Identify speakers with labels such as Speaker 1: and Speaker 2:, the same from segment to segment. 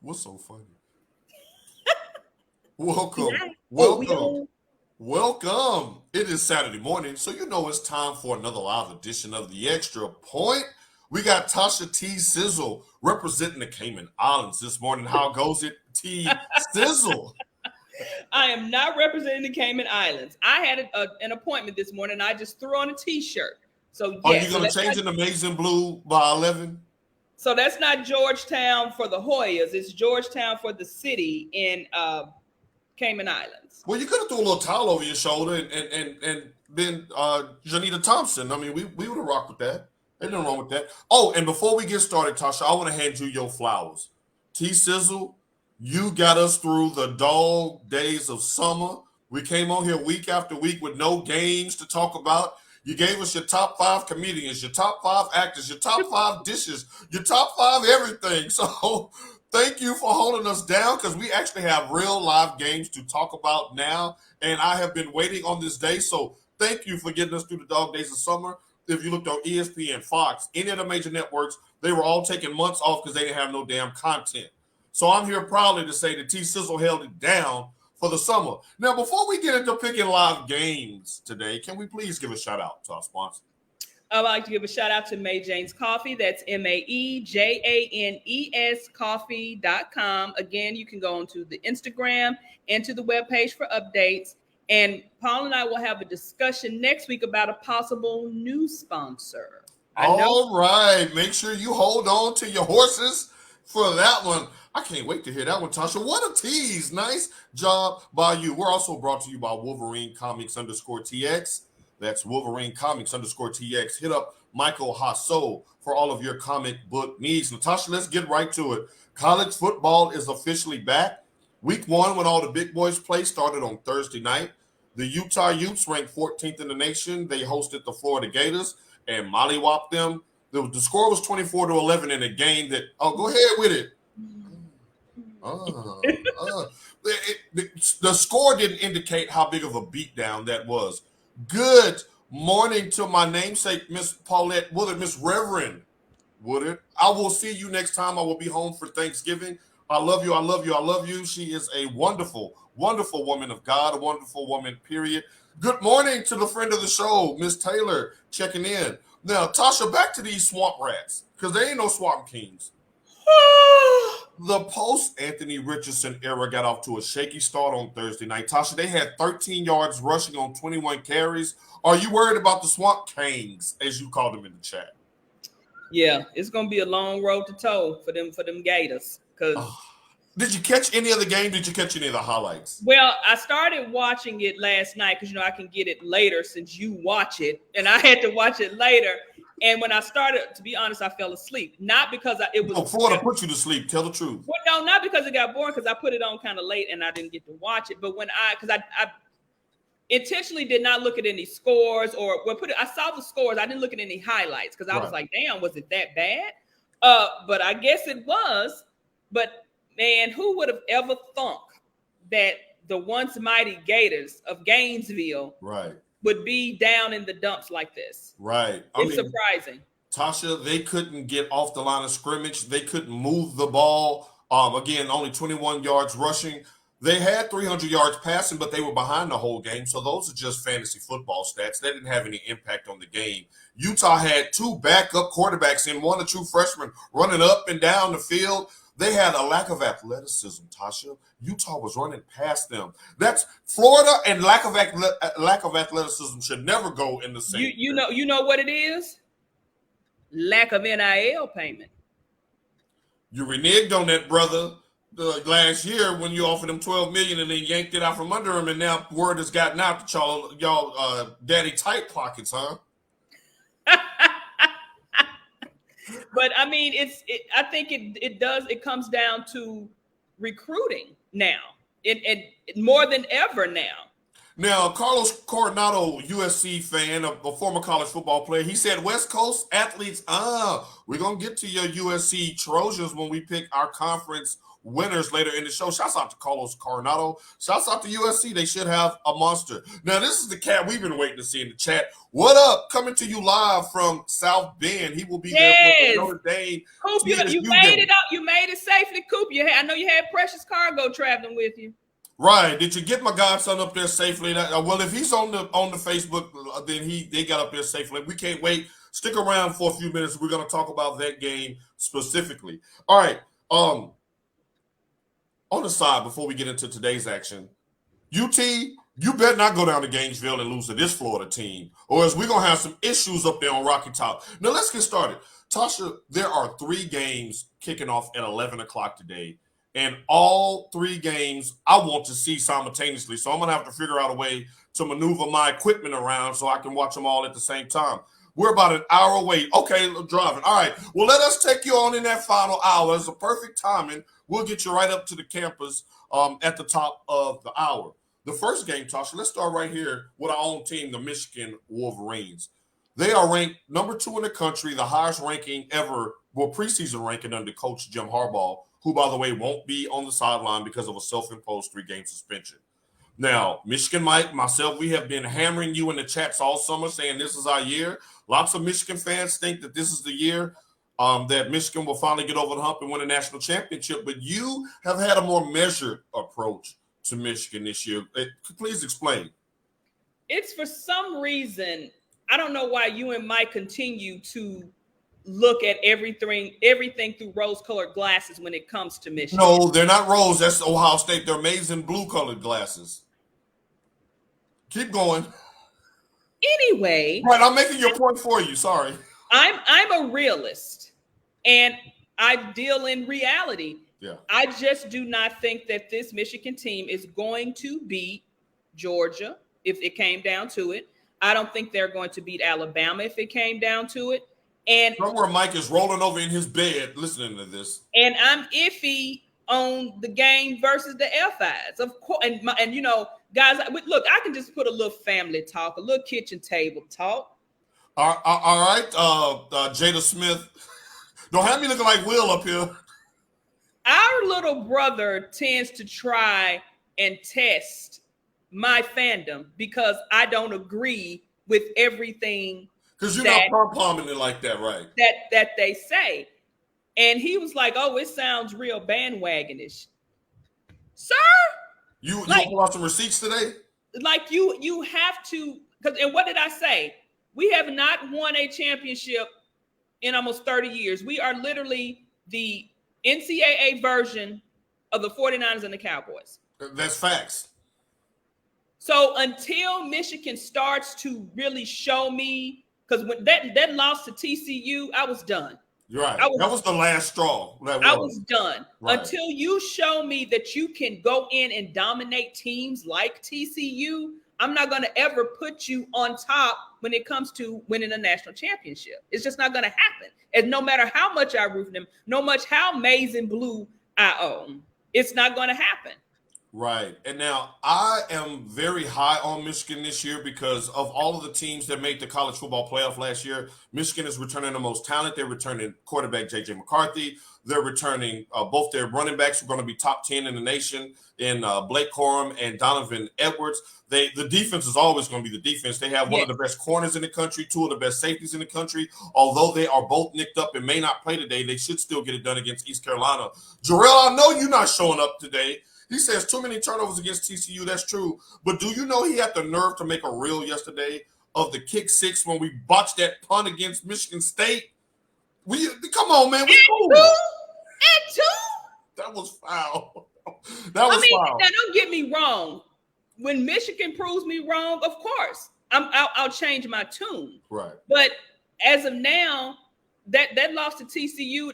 Speaker 1: What's so funny? Welcome,
Speaker 2: Yeah. Oh, we
Speaker 1: welcome,
Speaker 2: on.
Speaker 1: welcome. It is Saturday morning, so you know it's time for another live edition of The Extra Point. We got Tasha T. Sizzle representing the Cayman Islands this morning. How goes it, T. Sizzle?
Speaker 2: I am not representing the Cayman Islands. I had an appointment this morning. I just threw on a T-shirt. So
Speaker 1: Are you
Speaker 2: yes,
Speaker 1: going to change an amazing blue by 11?
Speaker 2: so that's not Georgetown for the Hoyas. It's Georgetown for the city in Cayman Islands.
Speaker 1: Well, you could have threw a little towel over your shoulder and been Janita Thompson. I mean, we would have rocked with that. Ain't nothing wrong with that. Oh, and before we get started, Tasha, I want to hand you your flowers. T Sizzle, you got us through the dog days of summer. We came on here week after week with no games to talk about. You gave us your top 5 comedians, your top 5 actors, your top 5 dishes, your top 5 everything. So thank you for holding us down because we actually have real live games to talk about now. And I have been waiting on this day. So thank you for getting us through the dog days of summer. If you looked on ESPN, Fox, any of the major networks, they were all taking months off because they didn't have no damn content. So I'm here proudly to say that T Sizzle held it down for the summer. Now, before we get into picking live games today, can we please give a shout out to our sponsor?
Speaker 2: I would like to give a shout out to May Jane's Coffee. That's MAEJANES coffee.com. Again, you can go onto the Instagram and to the webpage for updates. And Paul and I will have a discussion next week about a possible new sponsor.
Speaker 1: All right. Make sure you hold on to your horses for that one. I can't wait to hear that one, Tasha. What a tease. Nice job by you. We're also brought to you by Wolverine Comics _TX. That's Wolverine Comics _TX. Hit up Michael Hasso for all of your comic book needs. Natasha, let's get right to it. College football is officially back. Week 1, when all the big boys play, started on Thursday night. The Utah Utes ranked 14th in the nation. They hosted the Florida Gators and mollywopped them. The score was 24-11 in a game that, go ahead with it. The score didn't indicate how big of a beatdown that was. Good morning to my namesake, Miss Paulette Woodard, Miss Reverend Woodard. I will see you next time. I will be home for Thanksgiving. I love you. I love you. I love you. She is a wonderful, wonderful woman of God, a wonderful woman, period. Good morning to the friend of the show, Miss Taylor, checking in. Now, Tasha, back to these swamp rats, because they ain't no swamp kings. The post-Anthony Richardson era got off to a shaky start on Thursday night. Tasha, they had 13 yards rushing on 21 carries. Are you worried about the swamp kings, as you call them in the chat?
Speaker 2: Yeah, it's going to be a long road to toe for them Gators.
Speaker 1: Did you catch any of the game? Did you catch any of the highlights?
Speaker 2: Well, I started watching it last night because, I can get it later since you watch it, and I had to watch it later. And when I started, to be honest, I fell asleep. Not because it was.
Speaker 1: Florida put you to sleep. Tell the truth.
Speaker 2: Well, no, not because it got boring, because I put it on kind of late and I didn't get to watch it. But because I intentionally did not look at any scores I saw the scores. I didn't look at any highlights because I was like, damn, was it that bad? But I guess it was. But man, who would have ever thunk that the once mighty Gators of Gainesville would be down in the dumps like this?
Speaker 1: Right.
Speaker 2: It's surprising.
Speaker 1: Tasha, they couldn't get off the line of scrimmage. They couldn't move the ball. Again, only 21 yards rushing. They had 300 yards passing, but they were behind the whole game. So those are just fantasy football stats. They didn't have any impact on the game. Utah had 2 backup quarterbacks and 1 or 2 freshmen running up and down the field. They had a lack of athleticism, Tasha. Utah was running past them. That's Florida, and lack of athleticism should never go in the same.
Speaker 2: You know what it is? Lack of NIL payment.
Speaker 1: You reneged on that, brother, last year when you offered them $12 million and then yanked it out from under him, and now word has gotten out that y'all daddy tight pockets, huh?
Speaker 2: But I mean, I think it comes down to recruiting now, it more than ever now.
Speaker 1: Now, Carlos Coronado, USC fan, a former college football player, he said, West Coast athletes, we're going to get to your USC Trojans when we pick our conference winners later in the show. Shouts out to Carlos Coronado. Shouts out to USC. They should have a monster. Now, this is the cat we've been waiting to see in the chat. What up? Coming to you live from South Bend. He will be there for Notre Dame.
Speaker 2: Coop, you made it up. You made it safely, Coop. I know you had precious cargo traveling with you.
Speaker 1: Right. Did you get my godson up there safely? Well, if he's on the Facebook, then they got up there safely. We can't wait. Stick around for a few minutes. We're going to talk about that game specifically. All right. On the side, before we get into today's action, UT, you better not go down to Gainesville and lose to this Florida team, or else we're going to have some issues up there on Rocky Top. Now, let's get started. Tasha, there are 3 games kicking off at 11 o'clock today, and all 3 games I want to see simultaneously, so I'm going to have to figure out a way to maneuver my equipment around so I can watch them all at the same time. We're about an hour away. Okay, driving. All right. Well, let us take you on in that final hour. It's a perfect timing. We'll get you right up to the campus at the top of the hour. The first game, Tasha, let's start right here with our own team, the Michigan Wolverines. They are ranked number 2 in the country, the highest ranking ever, preseason ranking under Coach Jim Harbaugh, who, by the way, won't be on the sideline because of a self-imposed 3-game suspension. Now, Michigan Mike, myself, we have been hammering you in the chats all summer saying this is our year. Lots of Michigan fans think that this is the year that Michigan will finally get over the hump and win a national championship. But you have had a more measured approach to Michigan this year. Please explain.
Speaker 2: It's for some reason, I don't know why you and Mike continue to look at everything through rose-colored glasses when it comes to Michigan.
Speaker 1: No, they're not rose. That's Ohio State. They're amazing blue-colored glasses. Keep going.
Speaker 2: Anyway.
Speaker 1: Right, I'm making your point for you. Sorry.
Speaker 2: I'm a realist, and I deal in reality.
Speaker 1: Yeah.
Speaker 2: I just do not think that this Michigan team is going to beat Georgia if it came down to it. I don't think they're going to beat Alabama if it came down to it. And
Speaker 1: somewhere Mike is rolling over in his bed listening to this.
Speaker 2: And I'm iffy on the game versus the FIs, of course. And you know, guys, look, I can just put a little family talk, a little kitchen table talk.
Speaker 1: All right, Jada Smith. Don't have me looking like Will up here.
Speaker 2: Our little brother tends to try and test my fandom because I don't agree with everything.
Speaker 1: Because you're not pom-pomming it like that, right?
Speaker 2: That they say. And he was like, oh, it sounds real bandwagonish. Sir?
Speaker 1: You pull out some receipts today?
Speaker 2: Like you have to, and what did I say? We have not won a championship in almost 30 years. We are literally the NCAA version of the 49ers and the Cowboys.
Speaker 1: That's facts.
Speaker 2: So until Michigan starts to really show me, because when that loss to TCU, I was done.
Speaker 1: You're right. That was the last straw.
Speaker 2: I was done.
Speaker 1: Right.
Speaker 2: Until you show me that you can go in and dominate teams like TCU, I'm not going to ever put you on top when it comes to winning a national championship. It's just not going to happen. And no matter how much I root for them, no much how maize and blue I own, it's not going to happen.
Speaker 1: Right. And now I am very high on Michigan this year because of all of the teams that made the college football playoff last year. Michigan is returning the most talent. They're returning quarterback J.J. McCarthy. They're returning both their running backs who are going to be top 10 in the nation in Blake Corum and Donovan Edwards. The defense is always going to be the defense. They have one of the best corners in the country, 2 of the best safeties in the country. Although they are both nicked up and may not play today, they should still get it done against East Carolina. Jarrell, I know you're not showing up today. He says too many turnovers against TCU. That's true. But do you know he had the nerve to make a reel yesterday of the kick 6 when we botched that punt against Michigan State? Come on, man. We cool.
Speaker 2: And 2?
Speaker 1: That was foul. That was foul.
Speaker 2: Now don't get me wrong. When Michigan proves me wrong, of course, I'll change my tune.
Speaker 1: Right.
Speaker 2: But as of now, that loss to TCU,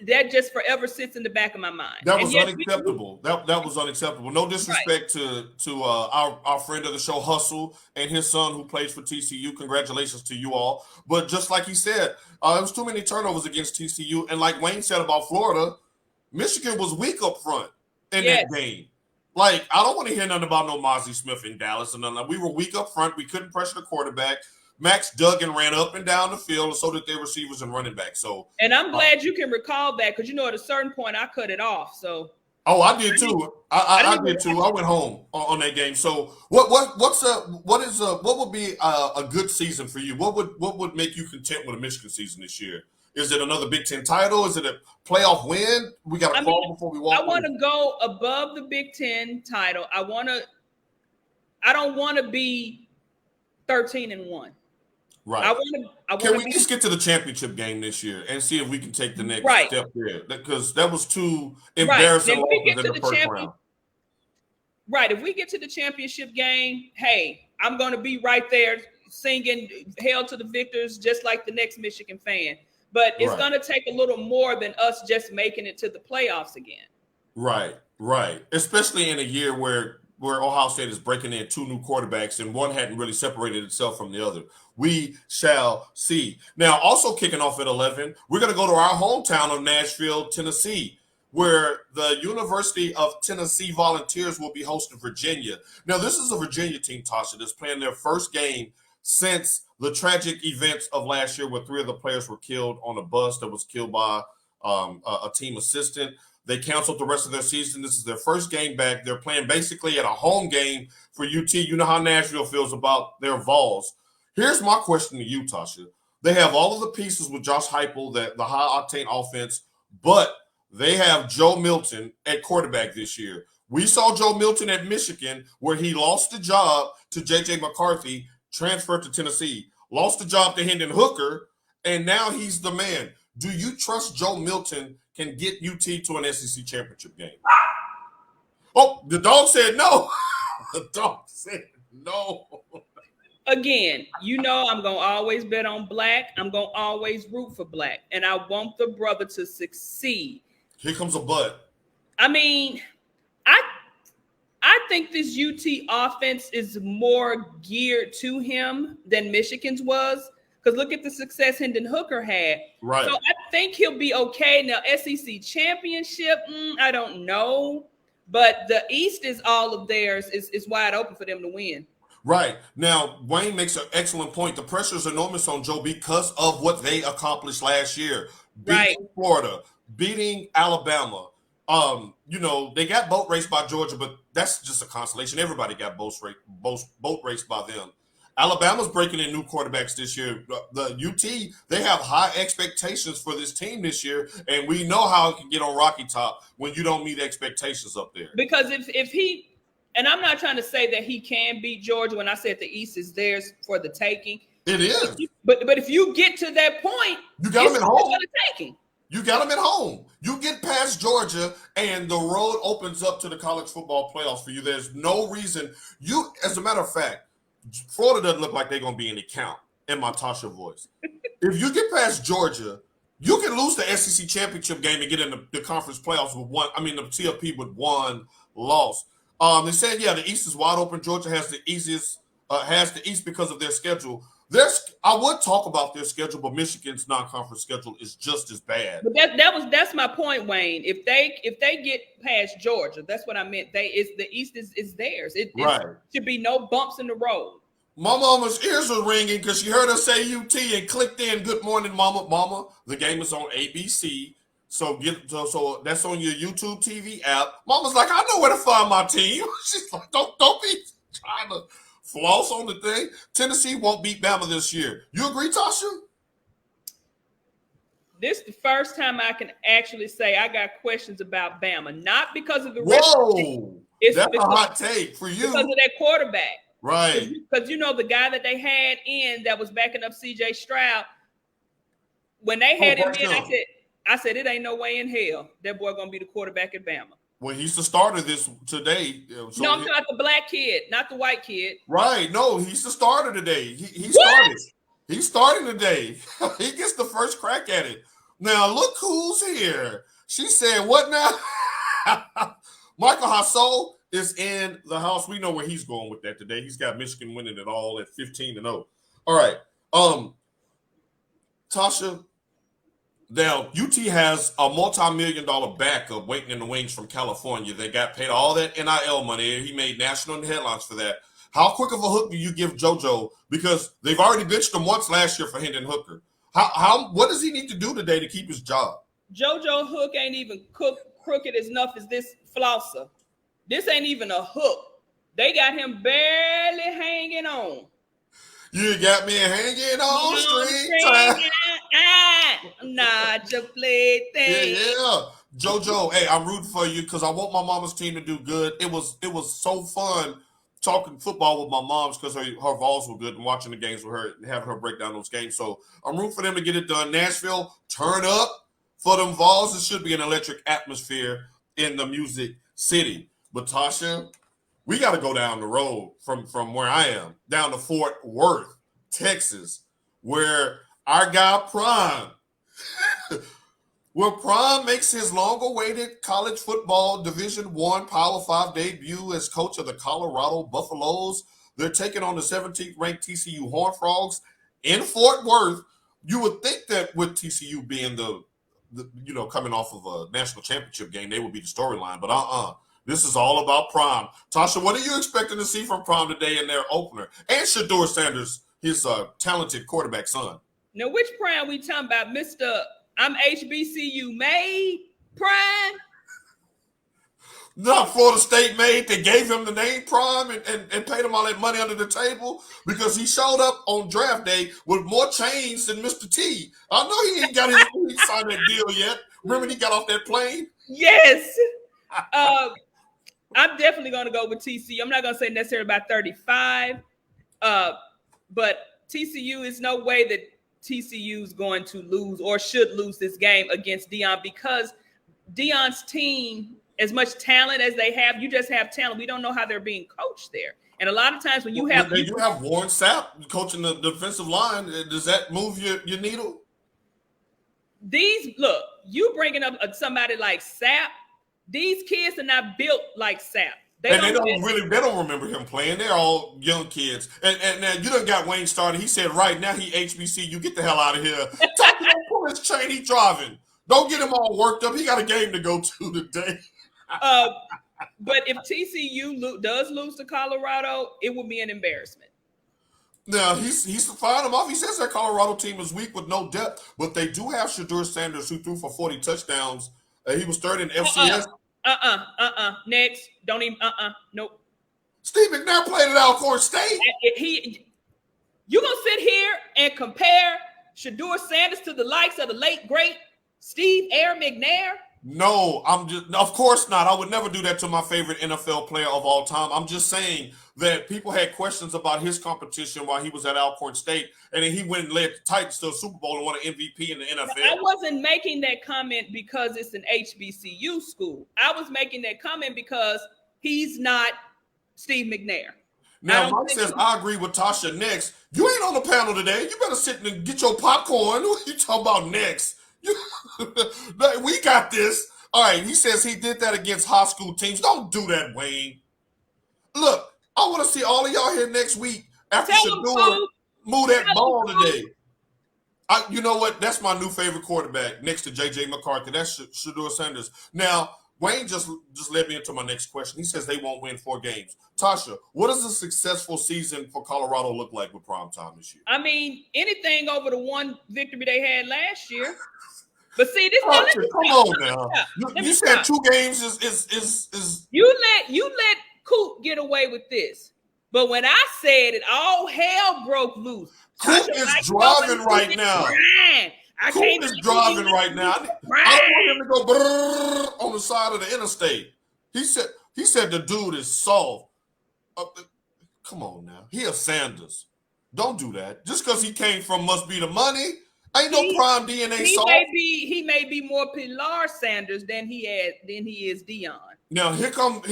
Speaker 2: that just forever sits in the back of my mind.
Speaker 1: That was unacceptable. That was unacceptable. No disrespect to our friend of the show, Hustle, and his son who plays for TCU. Congratulations to you all. But just like he said, it was too many turnovers against TCU. And like Wayne said about Florida, Michigan was weak up front in that game. Like, I don't want to hear nothing about no Mozzie Smith in Dallas. And nothing. We were weak up front. We couldn't pressure the quarterback. Max dug and ran up and down the field, and so did their receivers and running back. So,
Speaker 2: and I'm glad you can recall that because at a certain point I cut it off. So,
Speaker 1: I did too. I did too. I went home on that game. So, what would be a good season for you? What would make you content with a Michigan season this year? Is it another Big Ten title? Is it a playoff win? We got to crawl before we walk.
Speaker 2: I want to go above the Big Ten title. I don't want to be 13-1.
Speaker 1: Right. Can we just get to the championship game this year and see if we can take the next step there? Because that was too embarrassing in the first round.
Speaker 2: Right. If we get to the championship game, hey, I'm going to be right there singing "Hail to the Victors" just like the next Michigan fan. But it's going to take a little more than us just making it to the playoffs again.
Speaker 1: Right. Especially in a year where Ohio State is breaking in 2 new quarterbacks and one hadn't really separated itself from the other. We shall see. Now, also kicking off at 11, we're going to go to our hometown of Nashville, Tennessee, where the University of Tennessee Volunteers will be hosting Virginia. Now, this is a Virginia team, Tasha, that's playing their first game since the tragic events of last year where 3 of the players were killed on a bus that was killed by a team assistant. They canceled the rest of their season. This is their first game back. They're playing basically at a home game for UT. You know how Nashville feels about their Vols. Here's my question to you, Tasha. They have all of the pieces with Josh Heupel, the high-octane offense, but they have Joe Milton at quarterback this year. We saw Joe Milton at Michigan where he lost the job to J.J. McCarthy, transferred to Tennessee, lost the job to Hendon Hooker, and now he's the man. Do you trust Joe Milton can get UT to an SEC championship game? Oh, the dog said no. The dog said no.
Speaker 2: Again, I'm going to always bet on black. I'm going to always root for black. And I want the brother to succeed.
Speaker 1: Here comes a but.
Speaker 2: I mean, I think this UT offense is more geared to him than Michigan's was. Because look at the success Hendon Hooker had.
Speaker 1: Right.
Speaker 2: So I think he'll be okay. Now, SEC championship, I don't know. But the East is all of theirs. Is wide open for them to win.
Speaker 1: Right. Now, Wayne makes an excellent point. The pressure is enormous on Joe because of what they accomplished last year. Beating Florida, beating Alabama. They got boat raced by Georgia, but that's just a consolation. Everybody got boat raced by them. Alabama's breaking in new quarterbacks this year. The UT, they have high expectations for this team this year, and we know how it can get on Rocky Top when you don't meet expectations up there.
Speaker 2: Because if he, and I'm not trying to say that he can beat Georgia when I said the East is theirs for the taking.
Speaker 1: It is.
Speaker 2: But if you get to that point,
Speaker 1: you got them at home.
Speaker 2: Taking.
Speaker 1: You got them at home. You get past Georgia, and the road opens up to the college football playoffs for you. There's no reason. As a matter of fact, Florida doesn't look like they're going to be any count in my Tasha voice. If you get past Georgia, you can lose the SEC championship game and get in the conference playoffs with the TFP with 1 loss. They said, the East is wide open. Georgia has the East because of their schedule. I would talk about their schedule, but Michigan's non-conference schedule is just as bad.
Speaker 2: But that's my point, Wayne. If they get past Georgia, that's what I meant. The East is theirs. It should be no bumps in the road.
Speaker 1: My mama's ears were ringing because she heard us say UT and clicked in. Good morning, mama. Mama, the game is on ABC. So that's on your YouTube TV app. Mama's like, I know where to find my team. She's like, don't be trying to floss on the thing. Tennessee won't beat Bama this year. You agree, Tasha?
Speaker 2: This is the first time I can actually say I got questions about Bama. Not because of the
Speaker 1: Whoa! That's a hot take for you.
Speaker 2: Because of that quarterback.
Speaker 1: Right.
Speaker 2: Because the guy that they had in that was backing up C.J. Stroud, when they had him in, I said, it ain't no way in hell that boy going to be the quarterback at Bama.
Speaker 1: Well, he's the starter today.
Speaker 2: No, I'm talking about the black kid, not the white kid.
Speaker 1: Right. No, he's the starter today. He started. He's starting today. He gets the first crack at it. Now, look who's here. She said, what now? Michael Hassel is in the house. We know where he's going with that today. He's got Michigan winning it all at 15-0. All right. Tasha, Now, UT has a multi-million-dollar backup waiting in the wings from California. They got paid all that NIL money. He made national headlines for that. How quick of a hook do you give JoJo? Because they've already benched him once last year for Hendon Hooker. What does he need to do today to keep his job?
Speaker 2: JoJo Hook ain't even crooked enough as this flosser. This ain't even a hook. They got him barely hanging on.
Speaker 1: You got me hanging on string time.
Speaker 2: Not your plaything.
Speaker 1: Yeah. JoJo, hey, I'm rooting for you because I want my mama's team to do good. It was so fun talking football with my mom's because her Vols were good and watching the games with her and having her break down those games. So I'm rooting for them to get it done. Nashville, turn up for them Vols. It should be an electric atmosphere in the Music City. But Tasha, we got to go down the road from where I am, down to Fort Worth, Texas, where our guy Prime, where Prime makes his long-awaited college football Division I Power 5 debut as coach of the Colorado Buffaloes. They're taking on the 17th-ranked TCU Horned Frogs in Fort Worth. You would think that with TCU being the coming off of a national championship game, they would be the storyline, but This is all about Prime. Tasha, what are you expecting to see from Prime today in their opener? And Shedeur Sanders, his talented quarterback son.
Speaker 2: Now, which Prime we talking about? Mr. I'm HBCU made Prime?
Speaker 1: Not Florida State made. They gave him the name Prime and paid him all that money under the table because he showed up on draft day with more chains than Mr. T. I know he ain't got his signed that deal yet. Remember when he got off that plane?
Speaker 2: Yes. I'm definitely going to go with TCU. I'm not going to say necessarily about 35, but TCU is no way that TCU is going to lose or should lose this game against Deion because Deion's team, as much talent as they have, you just have talent. We don't know how they're being coached there. And a lot of times when you have...
Speaker 1: They do have Warren Sapp coaching the defensive line. Does that move your needle?
Speaker 2: Look, you bringing up somebody like Sapp, these kids are not built like Sapp.
Speaker 1: They don't remember him playing. They're all young kids. And now you done got Wayne started. He said right now he HBC. You get the hell out of here. Don't pull his chain. He driving. Don't get him all worked up. He got a game to go to today.
Speaker 2: But if TCU does lose to Colorado, it will be an embarrassment.
Speaker 1: Now, he's firing them off. He says that Colorado team is weak with no depth, but they do have Shedeur Sanders who threw for 40 touchdowns. He was third in FCS.
Speaker 2: Next. Don't even, nope.
Speaker 1: Steve McNair played at Alcorn State.
Speaker 2: You going to sit here and compare Shedeur Sanders to the likes of the late, great Steve Air McNair?
Speaker 1: No, of course not. I would never do that to my favorite NFL player of all time. I'm just saying that people had questions about his competition while he was at Alcorn State, and then he went and led the Titans to a Super Bowl and won an MVP in the NFL.
Speaker 2: I wasn't making that comment because it's an HBCU school. I was making that comment because he's not Steve McNair.
Speaker 1: Now, Mike says, I agree with Tasha. Next, you ain't on the panel today. You better sit and get your popcorn. What are you talking about next? We got this. All right, he says he did that against high school teams. Don't do that, Wayne. Look, I want to see all of y'all here next week after Shedeur move that ball today. You know what? That's my new favorite quarterback next to J.J. McCarthy. That's Shedeur Sanders. Now, Wayne just led me into my next question. He says they won't win 4 games. Tasha, what does a successful season for Colorado look like with primetime this year?
Speaker 2: I mean, anything over the one victory they had last year. But see, this
Speaker 1: Tasha, come on now. You said 2 games is
Speaker 2: You let Coop get away with this. But when I said it, all hell broke loose.
Speaker 1: Coop is driving right now. Coop is driving right now. I don't want him to go on the side of the interstate. He said the dude is soft. Come on now. He a Sanders. Don't do that. Just because he came from must be the money. Ain't no prime DNA soft.
Speaker 2: He may be more Pilar Sanders than he is Deion.
Speaker 1: Now here come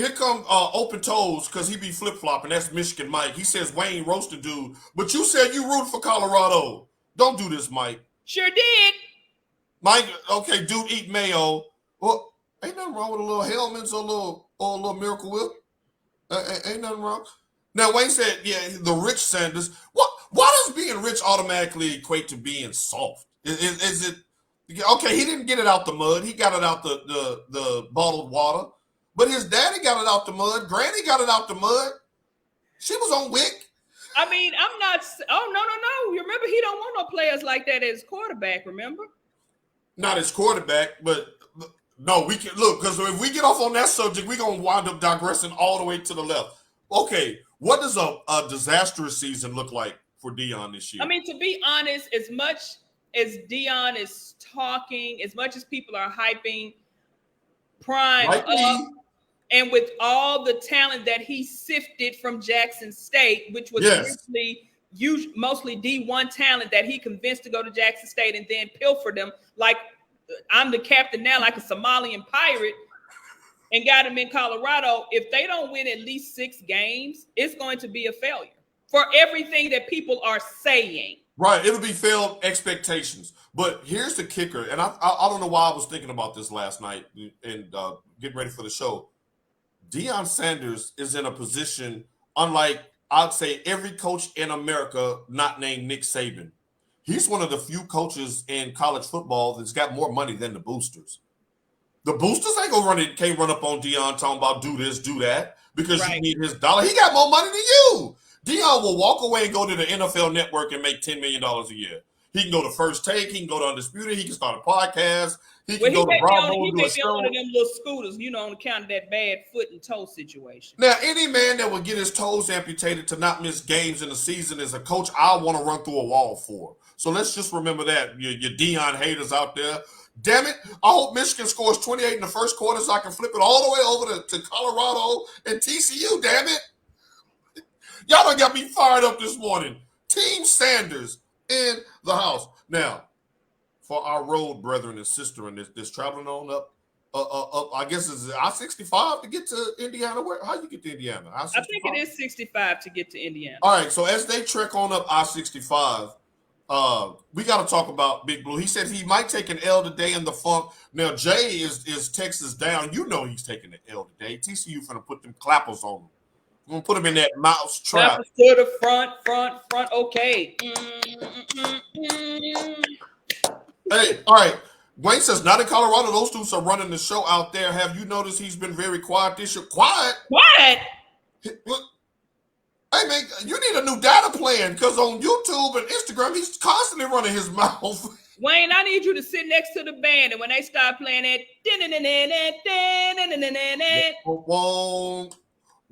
Speaker 1: open toes because he be flip flopping. That's Michigan Mike. He says Wayne roasted dude, but you said you root for Colorado. Don't do this, Mike.
Speaker 2: Sure did.
Speaker 1: Mike, okay, dude, eat mayo. Well, ain't nothing wrong with a little Hellman's or a little Miracle Whip. Ain't nothing wrong. Now Wayne said, yeah, the rich Sanders. Why does being rich automatically equate to being soft? Is it Okay, he didn't get it out the mud. He got it out the bottled water. But his daddy got it out the mud. Granny got it out the mud. She was on Wick.
Speaker 2: I mean, I'm not. Oh no! You remember, he don't want no players like that as quarterback. Remember?
Speaker 1: Not as quarterback, but no, we can look because if we get off on that subject, we're gonna wind up digressing all the way to the left. Okay, what does a disastrous season look like for Deion this year?
Speaker 2: I mean, to be honest, as much as Deion is talking, as much as people are hyping Prime
Speaker 1: Like
Speaker 2: up, and with all the talent that he sifted from Jackson State, which was originally mostly D1 talent that he convinced to go to Jackson State and then pilfered them like I'm the captain now, like a Somalian pirate, and got him in Colorado. If they don't win at least 6 games, it's going to be a failure for everything that people are saying.
Speaker 1: Right, it'll be failed expectations. But here's the kicker, and I don't know why I was thinking about this last night and getting ready for the show. Deion Sanders is in a position, unlike I'd say every coach in America not named Nick Saban. He's one of the few coaches in college football that's got more money than the boosters. The boosters can't run up on Deion talking about do this, do that, because you need his dollar. He got more money than you. Deion will walk away and go to the NFL Network and make $10 million a year. He can go to First Take. He can go to Undisputed. He can start a podcast. He can go to Bravo.
Speaker 2: He may be on one of them little scooters, on account of that bad foot and toe situation.
Speaker 1: Now, any man that would get his toes amputated to not miss games in the season is a coach I want to run through a wall for. So let's just remember that. Your Deion haters out there. Damn it. I hope Michigan scores 28 in the first quarter so I can flip it all the way over to Colorado and TCU, damn it. Y'all done got me fired up this morning. Team Sanders in the house. Now, for our road brethren and sister in this traveling on up, I guess it's I-65 to get to Indiana. How you get to Indiana? I
Speaker 2: think it is 65 to get to Indiana.
Speaker 1: All right, so as they trek on up I-65, we got to talk about Big Blue. He said he might take an L today in the funk. Now, Jay is Texas down. You know he's taking an L today. TCU finna put them clappers on him. I'm going to put him in that mouse trap.
Speaker 2: Clappers to the front. Okay.
Speaker 1: Hey, all right. Wayne says, not in Colorado. Those dudes are running the show out there. Have you noticed he's been very quiet this year? Quiet? Look, hey, man, you need a new data plan because on YouTube and Instagram, he's constantly running his mouth.
Speaker 2: Wayne, I need you to sit next to the band, and when they start playing it,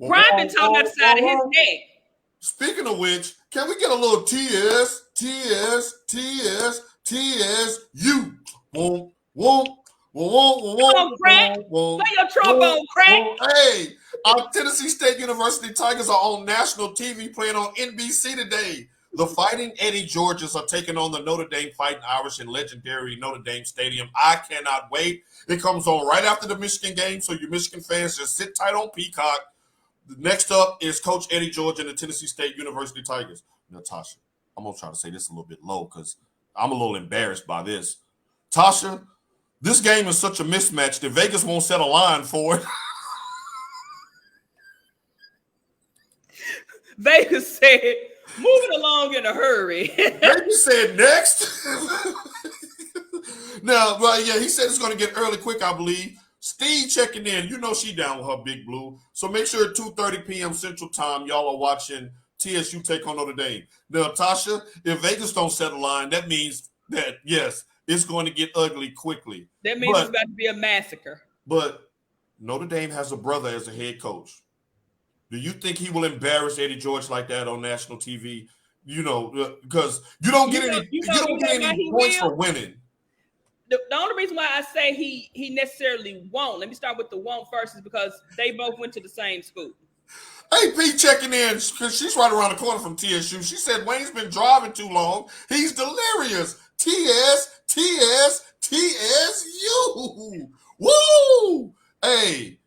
Speaker 2: Prime been talking out the side of his neck.
Speaker 1: Speaking of which, can we get a little TS, you? Come
Speaker 2: on, Crack. Play your trombone, Crack.
Speaker 1: Hey, our Tennessee State University Tigers are on national TV playing on NBC today. The Fighting Eddie Georges are taking on the Notre Dame Fighting Irish in legendary Notre Dame Stadium. I cannot wait. It comes on right after the Michigan game, so you Michigan fans just sit tight on Peacock. Next up is Coach Eddie George and the Tennessee State University Tigers. Now, Tasha, I'm going to try to say this a little bit low because I'm a little embarrassed by this. Tasha, this game is such a mismatch that Vegas won't set a line for it.
Speaker 2: Vegas said, moving along in a hurry.
Speaker 1: Vegas said next. Now, well, yeah, he said it's going to get early quick, I believe. Steve checking in. You know she down with her Big Blue. So make sure at 2:30 p.m. Central Time, y'all are watching TSU take on Notre Dame. Now, Tasha, if Vegas don't set a line, that means that, yes, it's going to get ugly quickly.
Speaker 2: That means it's about to be a massacre.
Speaker 1: But Notre Dame has a brother as a head coach. Do you think he will embarrass Eddie George like that on national TV? Because you don't get any points for winning.
Speaker 2: The only reason why I say he necessarily won't, let me start with the won't first, is because they both went to the same school.
Speaker 1: Hey, Pete checking in because she's right around the corner from TSU. She said Wayne's been driving too long. He's delirious. TSU. Woo! Hey,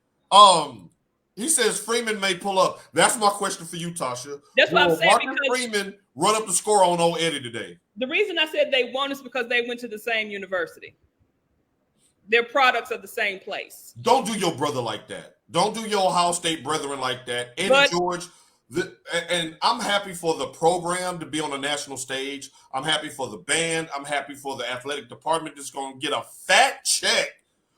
Speaker 1: he says Freeman may pull up. That's my question for you, Tasha.
Speaker 2: That's what I'm saying.
Speaker 1: Marcus Freeman run up the score on old Eddie today.
Speaker 2: The reason I said they won is because they went to the same university. They're products of the same place.
Speaker 1: Don't do your brother like that. Don't do your Ohio State brethren like that. Eddie George, And I'm happy for the program to be on the national stage. I'm happy for the band. I'm happy for the athletic department that's going to get a fat check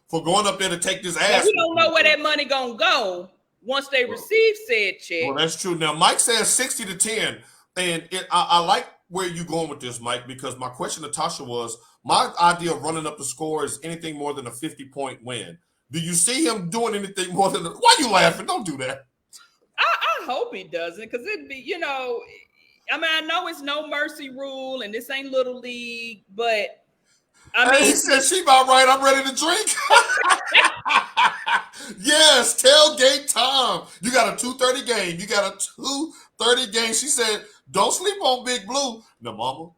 Speaker 1: for going up there to take this ass.
Speaker 2: But we don't know where that money going to go once they receive said check.
Speaker 1: Well, that's true. Now, Mike says 60-10. And I like where you're going with this, Mike, because my question to Tasha was, my idea of running up the score is anything more than a 50-point win. Do you see him doing anything more than why are you laughing? Don't do that.
Speaker 2: I hope he doesn't, because it'd be, I mean, I know it's no mercy rule and this ain't little league, but I mean,
Speaker 1: he said she about right. I'm ready to drink. Yes, tailgate time. You got a 2:30 game. You got a 2:30 game. She said, "Don't sleep on Big Blue." Now, Mama,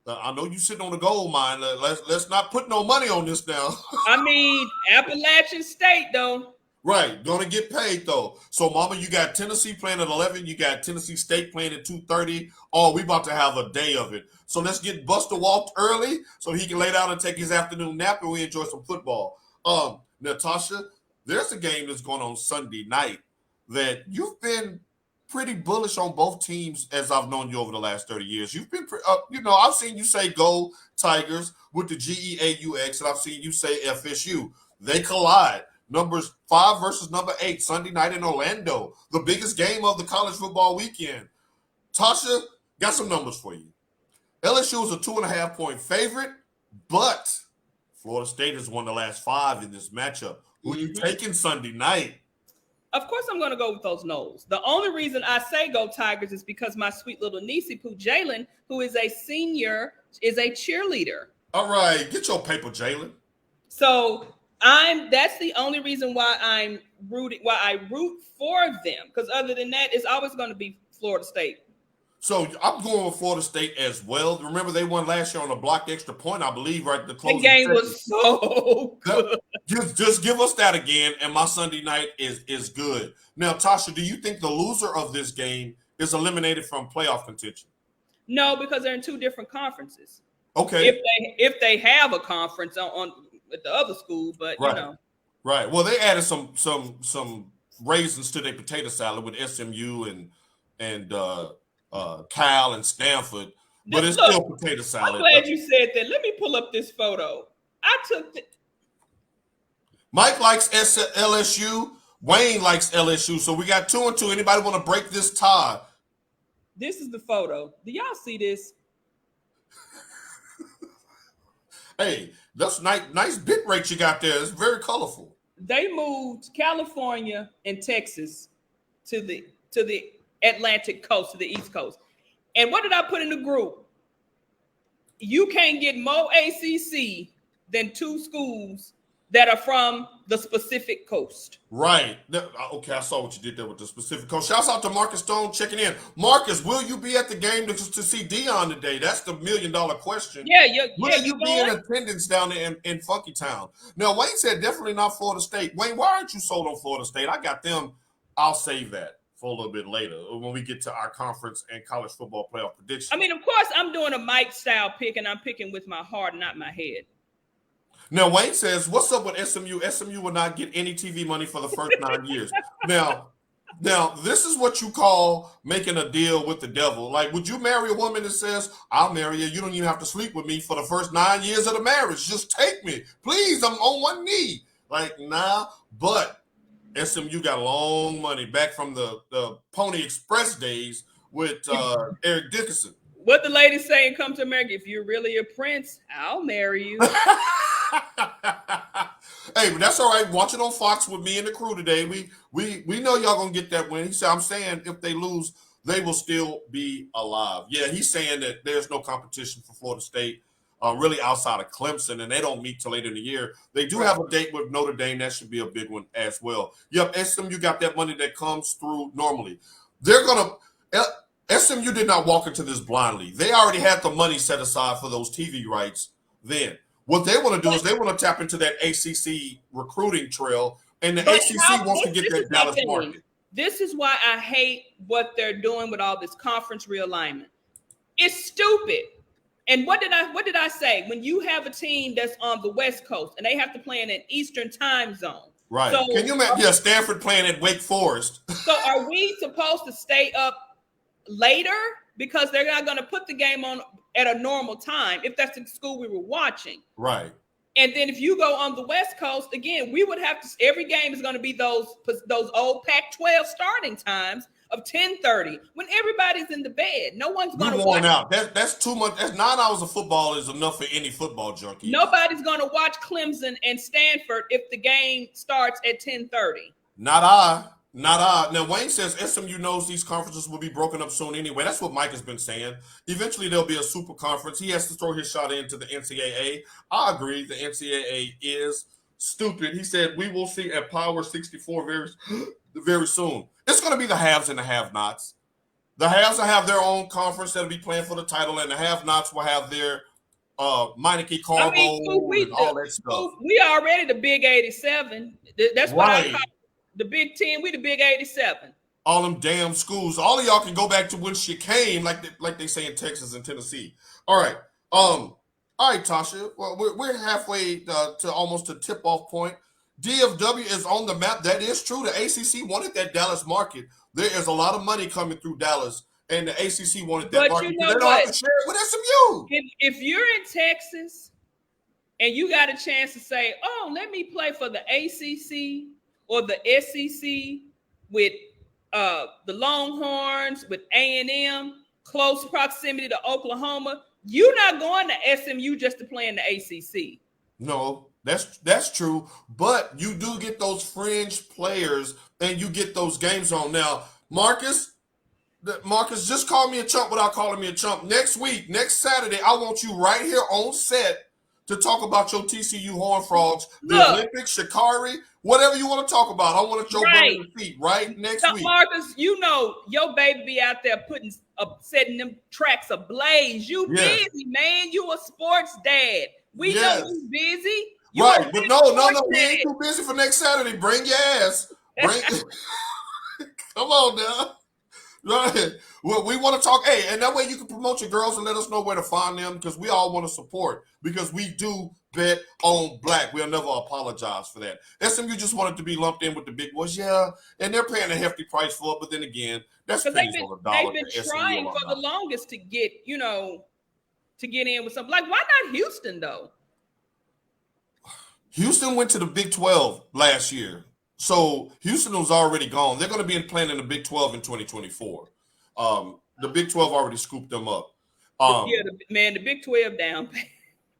Speaker 1: I know you sitting on the gold mine. Let's not put no money on this now.
Speaker 2: I mean, Appalachian State though.
Speaker 1: Right, gonna get paid though. So, Mama, you got Tennessee playing at 11. You got Tennessee State playing at 2:30. Oh, we about to have a day of it. So let's get Buster walked early so he can lay down and take his afternoon nap and we enjoy some football. Natasha, there's a game that's going on Sunday night that you've been pretty bullish on both teams as I've known you over the last 30 years. You've been, I've seen you say go Tigers with the GEAUX, and I've seen you say FSU. They collide. Numbers 5 versus number 8, Sunday night in Orlando, the biggest game of the college football weekend. Tasha, got some numbers for you. LSU is a 2.5-point favorite, but Florida State has won the last 5 in this matchup. Who are you taking Sunday night?
Speaker 2: Of course, I'm going to go with those Noles. The only reason I say go Tigers is because my sweet little niecey Pooh Jalen, who is a senior, is a cheerleader.
Speaker 1: All right, get your paper, Jalen.
Speaker 2: So that's the only reason why I root for them. Because other than that, it's always going to be Florida State.
Speaker 1: So I'm going with Florida State as well. Remember, they won last year on a blocked extra point, I believe, right? The closing
Speaker 2: game was so good.
Speaker 1: Just give us that again, and my Sunday night is good. Now, Tasha, do you think the loser of this game is eliminated from playoff contention?
Speaker 2: No, because they're in 2 different conferences.
Speaker 1: Okay.
Speaker 2: If they have a conference on at the other school, but
Speaker 1: right. Right. Well, they added some raisins to their potato salad with SMU and Cal and Stanford, but it's still potato salad.
Speaker 2: I'm glad you said that. Let me pull up this photo. I took it.
Speaker 1: Mike likes LSU. Wayne likes LSU. So we got 2 and 2. Anybody want to break this tie?
Speaker 2: This is the photo. Do y'all see this?
Speaker 1: Hey, that's nice bit rate you got there. It's very colorful.
Speaker 2: They moved California and Texas to the Atlantic coast, to the East Coast. And what did I put in the group? You can't get more ACC than 2 schools that are from the Pacific Coast.
Speaker 1: Right. Okay, I saw what you did there with the Pacific Coast. Shouts out to Marcus Stone checking in. Marcus, will you be at the game to see Deion today? That's the $1 million question.
Speaker 2: Yeah,
Speaker 1: will you be in attendance down there in Funky Town? Now, Wayne said definitely not Florida State. Wayne, why aren't you sold on Florida State? I got them. I'll save that for a little bit later when we get to our conference and college football playoff predictions.
Speaker 2: I mean, of course, I'm doing a Mike style pick, and I'm picking with my heart, not my head.
Speaker 1: Now, Wayne says, what's up with SMU? SMU will not get any TV money for the first 9 years. Now, this is what you call making a deal with the devil. Like, would you marry a woman that says, I'll marry you. You don't even have to sleep with me for the first 9 years of the marriage. Just take me. Please, I'm on one knee. Like, nah. But SMU got long money back from the Pony Express days with Eric Dickerson.
Speaker 2: What the lady saying, come to America, if you're really a prince, I'll marry you.
Speaker 1: Hey, but that's all right. Watch it on Fox with me and the crew today. We know y'all gonna get that win. He said, I'm saying if they lose, they will still be alive. Yeah, he's saying that there's no competition for Florida State, really outside of Clemson, and they don't meet till later in the year. They do have a date with Notre Dame. That should be a big one as well. Yep, SMU got that money that comes through normally. SMU did not walk into this blindly. They already had the money set aside for those TV rights then. What they want to do is they want to tap into that ACC recruiting trail, and the ACC wants to get that Dallas market.
Speaker 2: This is why I hate what they're doing with all this conference realignment. It's stupid. And what did I say? When you have a team that's on the West Coast and they have to play in an Eastern time zone,
Speaker 1: Right.
Speaker 2: So,
Speaker 1: Can you imagine? Yeah, Stanford playing at Wake Forest.
Speaker 2: so are we supposed to stay up later because they're not going to put the game on at a normal time if that's the school we were watching?
Speaker 1: Right.
Speaker 2: And then if you go on the West Coast, again, we would have to. Every game is going to be those old Pac-12 starting times of 10:30 when everybody's in the bed. No one's going to
Speaker 1: worn
Speaker 2: watch.
Speaker 1: out. That's too much. That's 9 hours of football is enough for any football junkie.
Speaker 2: Nobody's going to watch Clemson and Stanford if the game starts at 10:30.
Speaker 1: Not I. Not I. Now, Wayne says SMU knows these conferences will be broken up soon anyway. That's what Mike has been saying. Eventually, there'll be a super conference. He has to throw his shot into the NCAA. I agree. The NCAA is stupid. He said, we will see at Power 64 very soon. It's going to be the haves and the have-nots. The haves will have their own conference that'll be playing for the title, and the have-nots will have their Meineke Carbo and all that stuff.
Speaker 2: We already the Big 87. That's what I call the Big 10. We the Big 87.
Speaker 1: All them damn schools. All of y'all can go back to when she came, like they say in Texas and Tennessee. All right. All right, Tasha. Well, we're halfway to almost a tip-off point. DFW is on the map. That is true. The ACC wanted that Dallas market. There is a lot of money coming through Dallas, and the ACC wanted that market.
Speaker 2: You know
Speaker 1: they don't have to share it with SMU.
Speaker 2: If you're in Texas and you got a chance to say, "Oh, let me play for the ACC or the SEC with the Longhorns, with A&M, close proximity to Oklahoma," you're not going to SMU just to play in the ACC.
Speaker 1: No. That's true, but you do get those fringe players, and you get those games on. Now, Marcus, just call me a chump without calling me a chump. Next week, next Saturday, I want you right here on set to talk about your TCU Horned Frogs, the Olympics, Shikari, whatever you want to talk about. I want to show burning the feet right next week.
Speaker 2: Marcus, you know your baby be out there setting them tracks ablaze. You busy, man. You a sports dad. We know you busy.
Speaker 1: Right, but no, we ain't too busy for next Saturday. Bring your ass. Come on now. Right. Well, we want to talk. Hey, and that way you can promote your girls and let us know where to find them, because we all want to support, because we do bet on black. We'll never apologize for that. SMU just wanted to be lumped in with the big boys. Yeah, and they're paying a hefty price for it, but then again, that's pennies on the dollar.
Speaker 2: They've been trying for the longest to get in with something. Like, why not Houston, though?
Speaker 1: Houston went to the Big 12 last year. So Houston was already gone. They're going to be playing in the Big 12 in 2024. The Big 12 already scooped them up.
Speaker 2: The Big 12 down.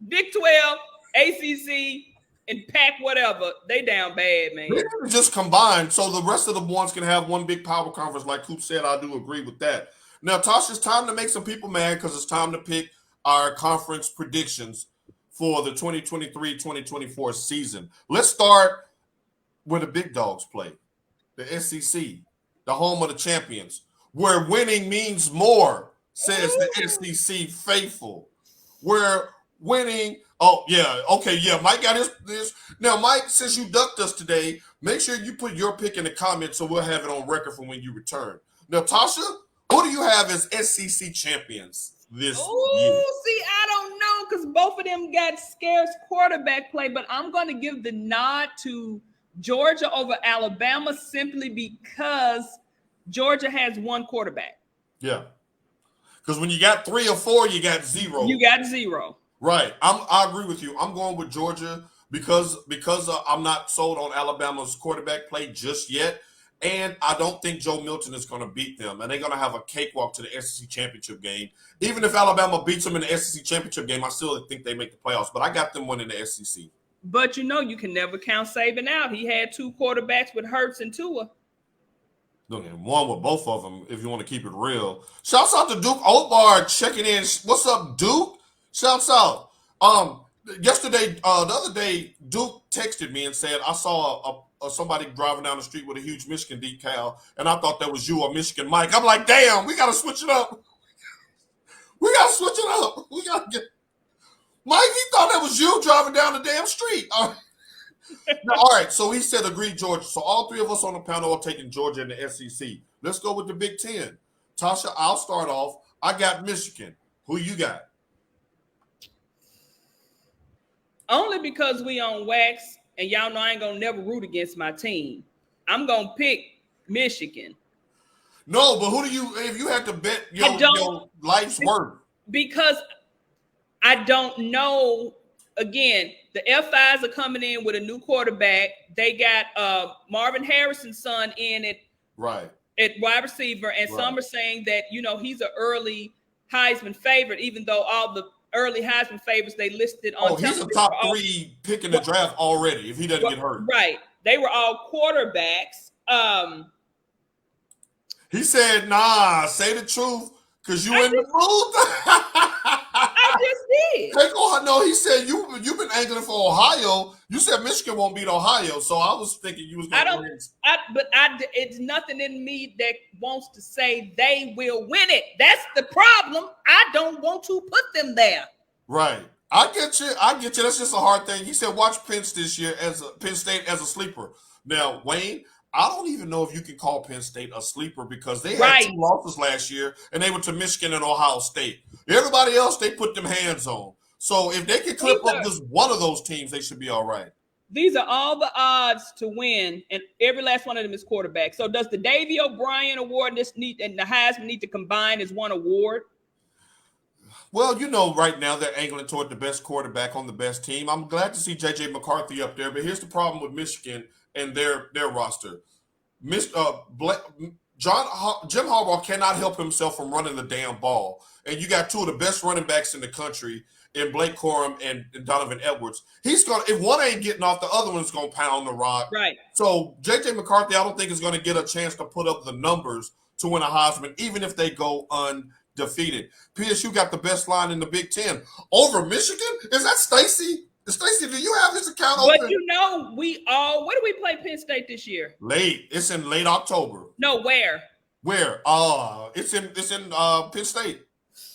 Speaker 2: Big 12, ACC, and Pac whatever, they down bad, man.
Speaker 1: They just combined, so the rest of the ones can have one big power conference. Like Coop said, I do agree with that. Now, Tasha, it's time to make some people mad, because it's time to pick our conference predictions for the 2023-2024 season. Let's start where the big dogs play, the SEC, the home of the champions, where winning means more, says the SEC faithful. Where winning, Mike got this. Now, Mike, since you ducked us today, make sure you put your pick in the comments so we'll have it on record for when you return. Now, Tasha, who do you have as SEC champions this year?
Speaker 2: See, I don't know, because both of them got scarce quarterback play, but I'm going to give the nod to Georgia over Alabama simply because Georgia has one quarterback. Yeah.
Speaker 1: Because when you got 3 or 4, you got 0.
Speaker 2: You got 0.
Speaker 1: Right. I agree with you. I'm going with Georgia because I'm not sold on Alabama's quarterback play just yet. And I don't think Joe Milton is going to beat them. And they're going to have a cakewalk to the SEC championship game. Even if Alabama beats them in the SEC championship game, I still think they make the playoffs. But I got them winning the SEC.
Speaker 2: But you can never count Saban out. He had 2 quarterbacks with Hurts and Tua.
Speaker 1: Look, one with both of them, if you want to keep it real. Shouts out to Duke Oatbar checking in. What's up, Duke? Shouts out. The other day, Duke texted me and said, I saw somebody driving down the street with a huge Michigan decal, and I thought that was you or Michigan Mike. I'm like, damn, we got to switch it up. We got to switch it up. We got to get Mike, he thought that was you driving down the damn street. Now, all right, so he said agreed, Georgia. So all 3 of us on the panel are taking Georgia in the SEC. Let's go with the Big 10. Tasha, I'll start off. I got Michigan. Who you got?
Speaker 2: Only because we on wax and y'all know I ain't gonna never root against my team. I'm gonna pick Michigan.
Speaker 1: No, but who do you? If you had to bet your life's worth,
Speaker 2: because I don't know. Again, the F5s are coming in with a new quarterback. They got Marvin Harrison's son in it,
Speaker 1: right,
Speaker 2: at wide receiver, and some are saying that he's an early Heisman favorite, even though all the early Heisman favorites they listed on.
Speaker 1: Oh, he's a top 3 pick in the draft already if he doesn't get hurt.
Speaker 2: Right, they were all quarterbacks.
Speaker 1: He said, "Nah, say the truth, cause you in the mood."
Speaker 2: I just did.
Speaker 1: Take Ohio. No, he said you've been angling for Ohio. You said Michigan won't beat Ohio, so I was thinking you was going to.
Speaker 2: It's nothing in me that wants to say they will win it. That's the problem. I don't want to put them there.
Speaker 1: Right. I get you. That's just a hard thing. He said, watch Penn State as a sleeper. Now, Wayne, I don't even know if you can call Penn State a sleeper because they had 2 losses last year, and they went to Michigan and Ohio State. Everybody else, they put them hands on. So if they can clip up just one of those teams, they should be all right.
Speaker 2: These are all the odds to win, and every last one of them is quarterback. So does the Davey O'Brien Award and the Heisman need to combine as one award?
Speaker 1: Well, right now they're angling toward the best quarterback on the best team. I'm glad to see J.J. McCarthy up there, but here's the problem with Michigan and their roster. Jim Harbaugh cannot help himself from running the damn ball. And you got 2 of the best running backs in the country in Blake Corum and Donovan Edwards. If one ain't getting off, the other one's going to pound the rock.
Speaker 2: Right.
Speaker 1: So J.J. McCarthy, I don't think is going to get a chance to put up the numbers to win a Heisman, even if they go undefeated. PSU got the best line in the Big Ten. Over Michigan? Is that Stacy? Stacey, do you have his account open?
Speaker 2: But where do we play Penn State this year?
Speaker 1: Late. It's in late October.
Speaker 2: No, where?
Speaker 1: Where? It's in Penn State.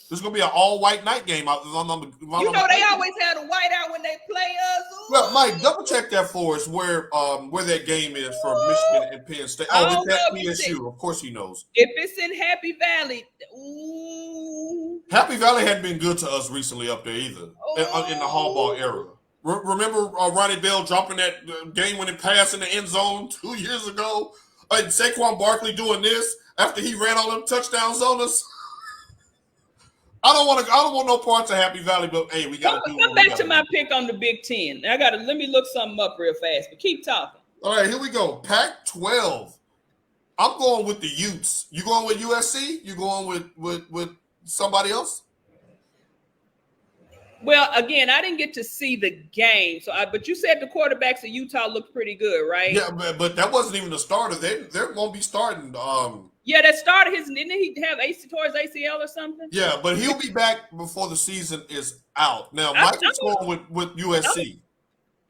Speaker 1: This is gonna be an all-white night game. They always
Speaker 2: have a white out when they play us.
Speaker 1: Well, Mike, double check that for us where that game is for Michigan and Penn State. Oh, it's at PSU. Of course he knows.
Speaker 2: If it's in Happy Valley, ooh.
Speaker 1: Happy Valley hadn't been good to us recently up there either in the Harbaugh era. Remember Ronnie Bell dropping that game-winning pass in the end zone 2 years ago? And Saquon Barkley doing this after he ran all them touchdowns on us? I don't want no parts of Happy Valley, but hey, we got to do.
Speaker 2: Come back to my pick on the Big Ten. Let me look something up real fast, but keep talking.
Speaker 1: All right, here we go. Pac-12. I'm going with the Utes. You going with USC? You going with somebody else?
Speaker 2: Well, again, I didn't get to see the game, but you said the quarterbacks of Utah looked pretty good, right?
Speaker 1: Yeah, but that wasn't even the starter. They won't be starting.
Speaker 2: Yeah, that started didn't he have towards ACL or something?
Speaker 1: Yeah, but he'll be back before the season is out. Now, Mike is going with USC.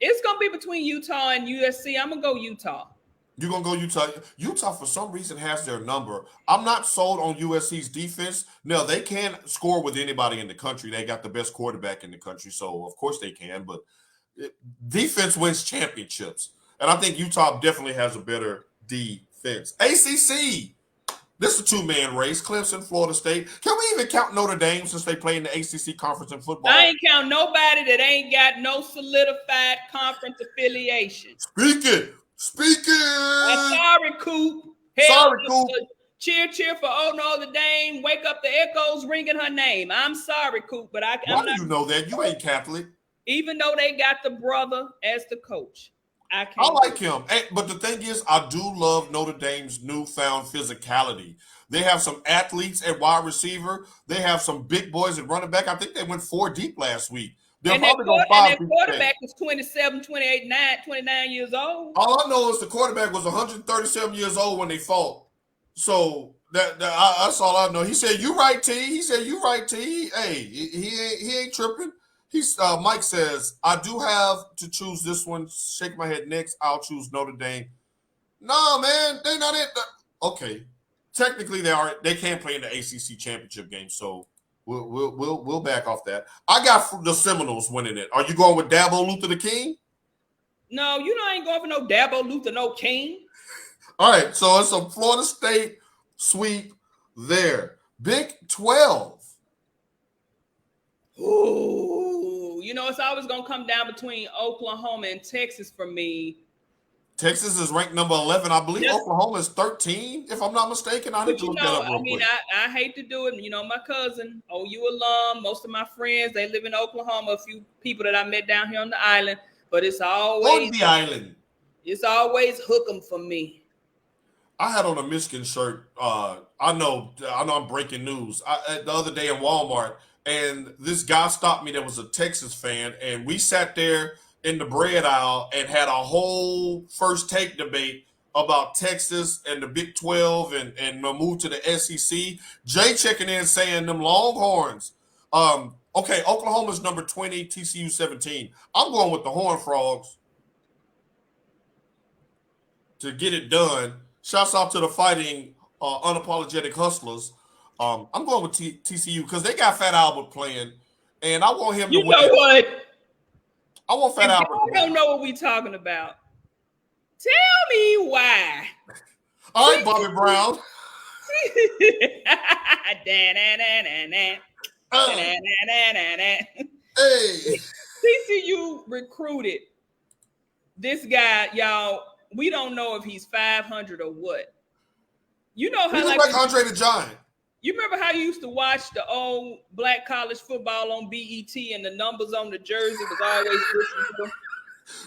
Speaker 2: It's going to be between Utah and USC. I'm going to go Utah.
Speaker 1: You're going to go Utah? Utah, for some reason, has their number. I'm not sold on USC's defense. No, they can score with anybody in the country. They got the best quarterback in the country, so of course they can. But defense wins championships. And I think Utah definitely has a better defense. ACC. This is a 2-man race. Clemson, Florida State. Can we even count Notre Dame since they play in the ACC conference in football?
Speaker 2: I ain't count nobody that ain't got no solidified conference affiliation.
Speaker 1: Speaking.
Speaker 2: Sorry, Coop.
Speaker 1: Coop.
Speaker 2: Cheer for Notre Dame. Wake up, the echoes ringing her name. I'm sorry, Coop, but
Speaker 1: Why do you know that? You ain't Catholic.
Speaker 2: Even though they got the brother as the coach. I
Speaker 1: like him. But the thing is, I do love Notre Dame's newfound physicality. They have some athletes at wide receiver. They have some big boys at running back. I think they went 4 deep last week. They're probably going 5 deep.
Speaker 2: Quarterback was 27, 28, 29 years old.
Speaker 1: All I know is the quarterback was 137 years old when they fought. So that's all I know. He said, "You right, T." He said, "You right, T." Hey, he ain't tripping. Mike says, "I do have to choose this one." Shake my head next. I'll choose Notre Dame. No, man, they not it. Okay, technically they are. They can't play in the ACC championship game, so we'll back off that. I got the Seminoles winning it. Are you going with Dabo Luther the King?
Speaker 2: No, I ain't going for no Dabo Luther, no King.
Speaker 1: All right, so it's a Florida State sweep there. Big 12.
Speaker 2: Ooh, It's always gonna come down between Oklahoma and Texas for me.
Speaker 1: Texas is ranked number 11. I believe Oklahoma is 13, if I'm not mistaken. I need to look that up real quick.
Speaker 2: I hate to do it. My cousin, OU alum, most of my friends, they live in Oklahoma. A few people that I met down here on the island, but it's always
Speaker 1: on the island.
Speaker 2: It's always hook 'em for me.
Speaker 1: I had on a Michigan shirt. I know I'm breaking news. The other day in Walmart, and this guy stopped me that was a Texas fan, and we sat there in the bread aisle and had a whole first take debate about Texas and the Big 12 and the move to the SEC. Jay checking in saying them Longhorns. Okay, Oklahoma's number 20, TCU 17. I'm going with the Horned Frogs to get it done. Shouts out to the fighting unapologetic hustlers. I'm going with TCU because they got Fat Albert playing, and I want him to win.
Speaker 2: You know what?
Speaker 1: I want Fat Albert.
Speaker 2: I don't know what we're talking about. Tell me why.
Speaker 1: All right, Bobby Brown. Hey.
Speaker 2: TCU recruited this guy, y'all. We don't know if he's 500 or what. You know how
Speaker 1: he looks like Andre the Giant.
Speaker 2: You remember how you used to watch the old black college football on BET and the numbers on the jersey was always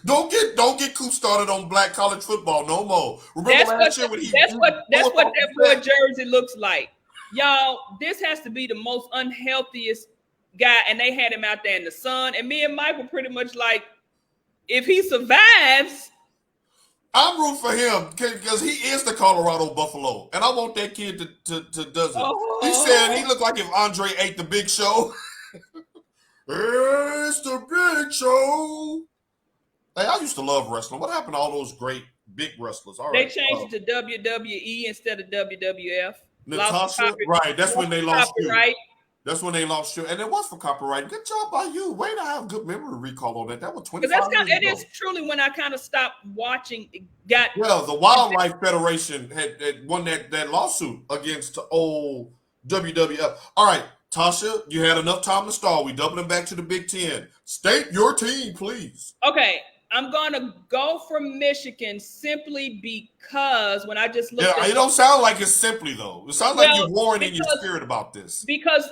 Speaker 1: Don't get Coop started on black college football no more. Remember
Speaker 2: that's what that boy jersey looks like. Y'all, this has to be the most unhealthiest guy, and they had him out there in the sun. And me and Mike were pretty much like, if he survives,
Speaker 1: I'm rooting for him because he is the Colorado Buffalo, and I want that kid to does it.
Speaker 2: Oh.
Speaker 1: He said he looked like if Andre ate the Big Show. It's the Big Show. Hey, I used to love wrestling. What happened to all those great big wrestlers? All right,
Speaker 2: they changed it to WWE instead of WWF.
Speaker 1: Natasha, right? That's when they lost
Speaker 2: copyright.
Speaker 1: That's when they lost you, and it was for copyright. Good job by you. Way to have good memory recall on that. That was 25 years ago.
Speaker 2: It is truly when I kind of stopped watching.
Speaker 1: Well, the Wildlife Federation had won that lawsuit against the old WWF. All right, Tasha, you had enough time to stall. We doubling back to the Big Ten. State your team, please.
Speaker 2: Okay, I'm gonna go for Michigan simply because when I just looked,
Speaker 1: it don't sound like it's simply though. It sounds like you're warring in your spirit about this.
Speaker 2: Because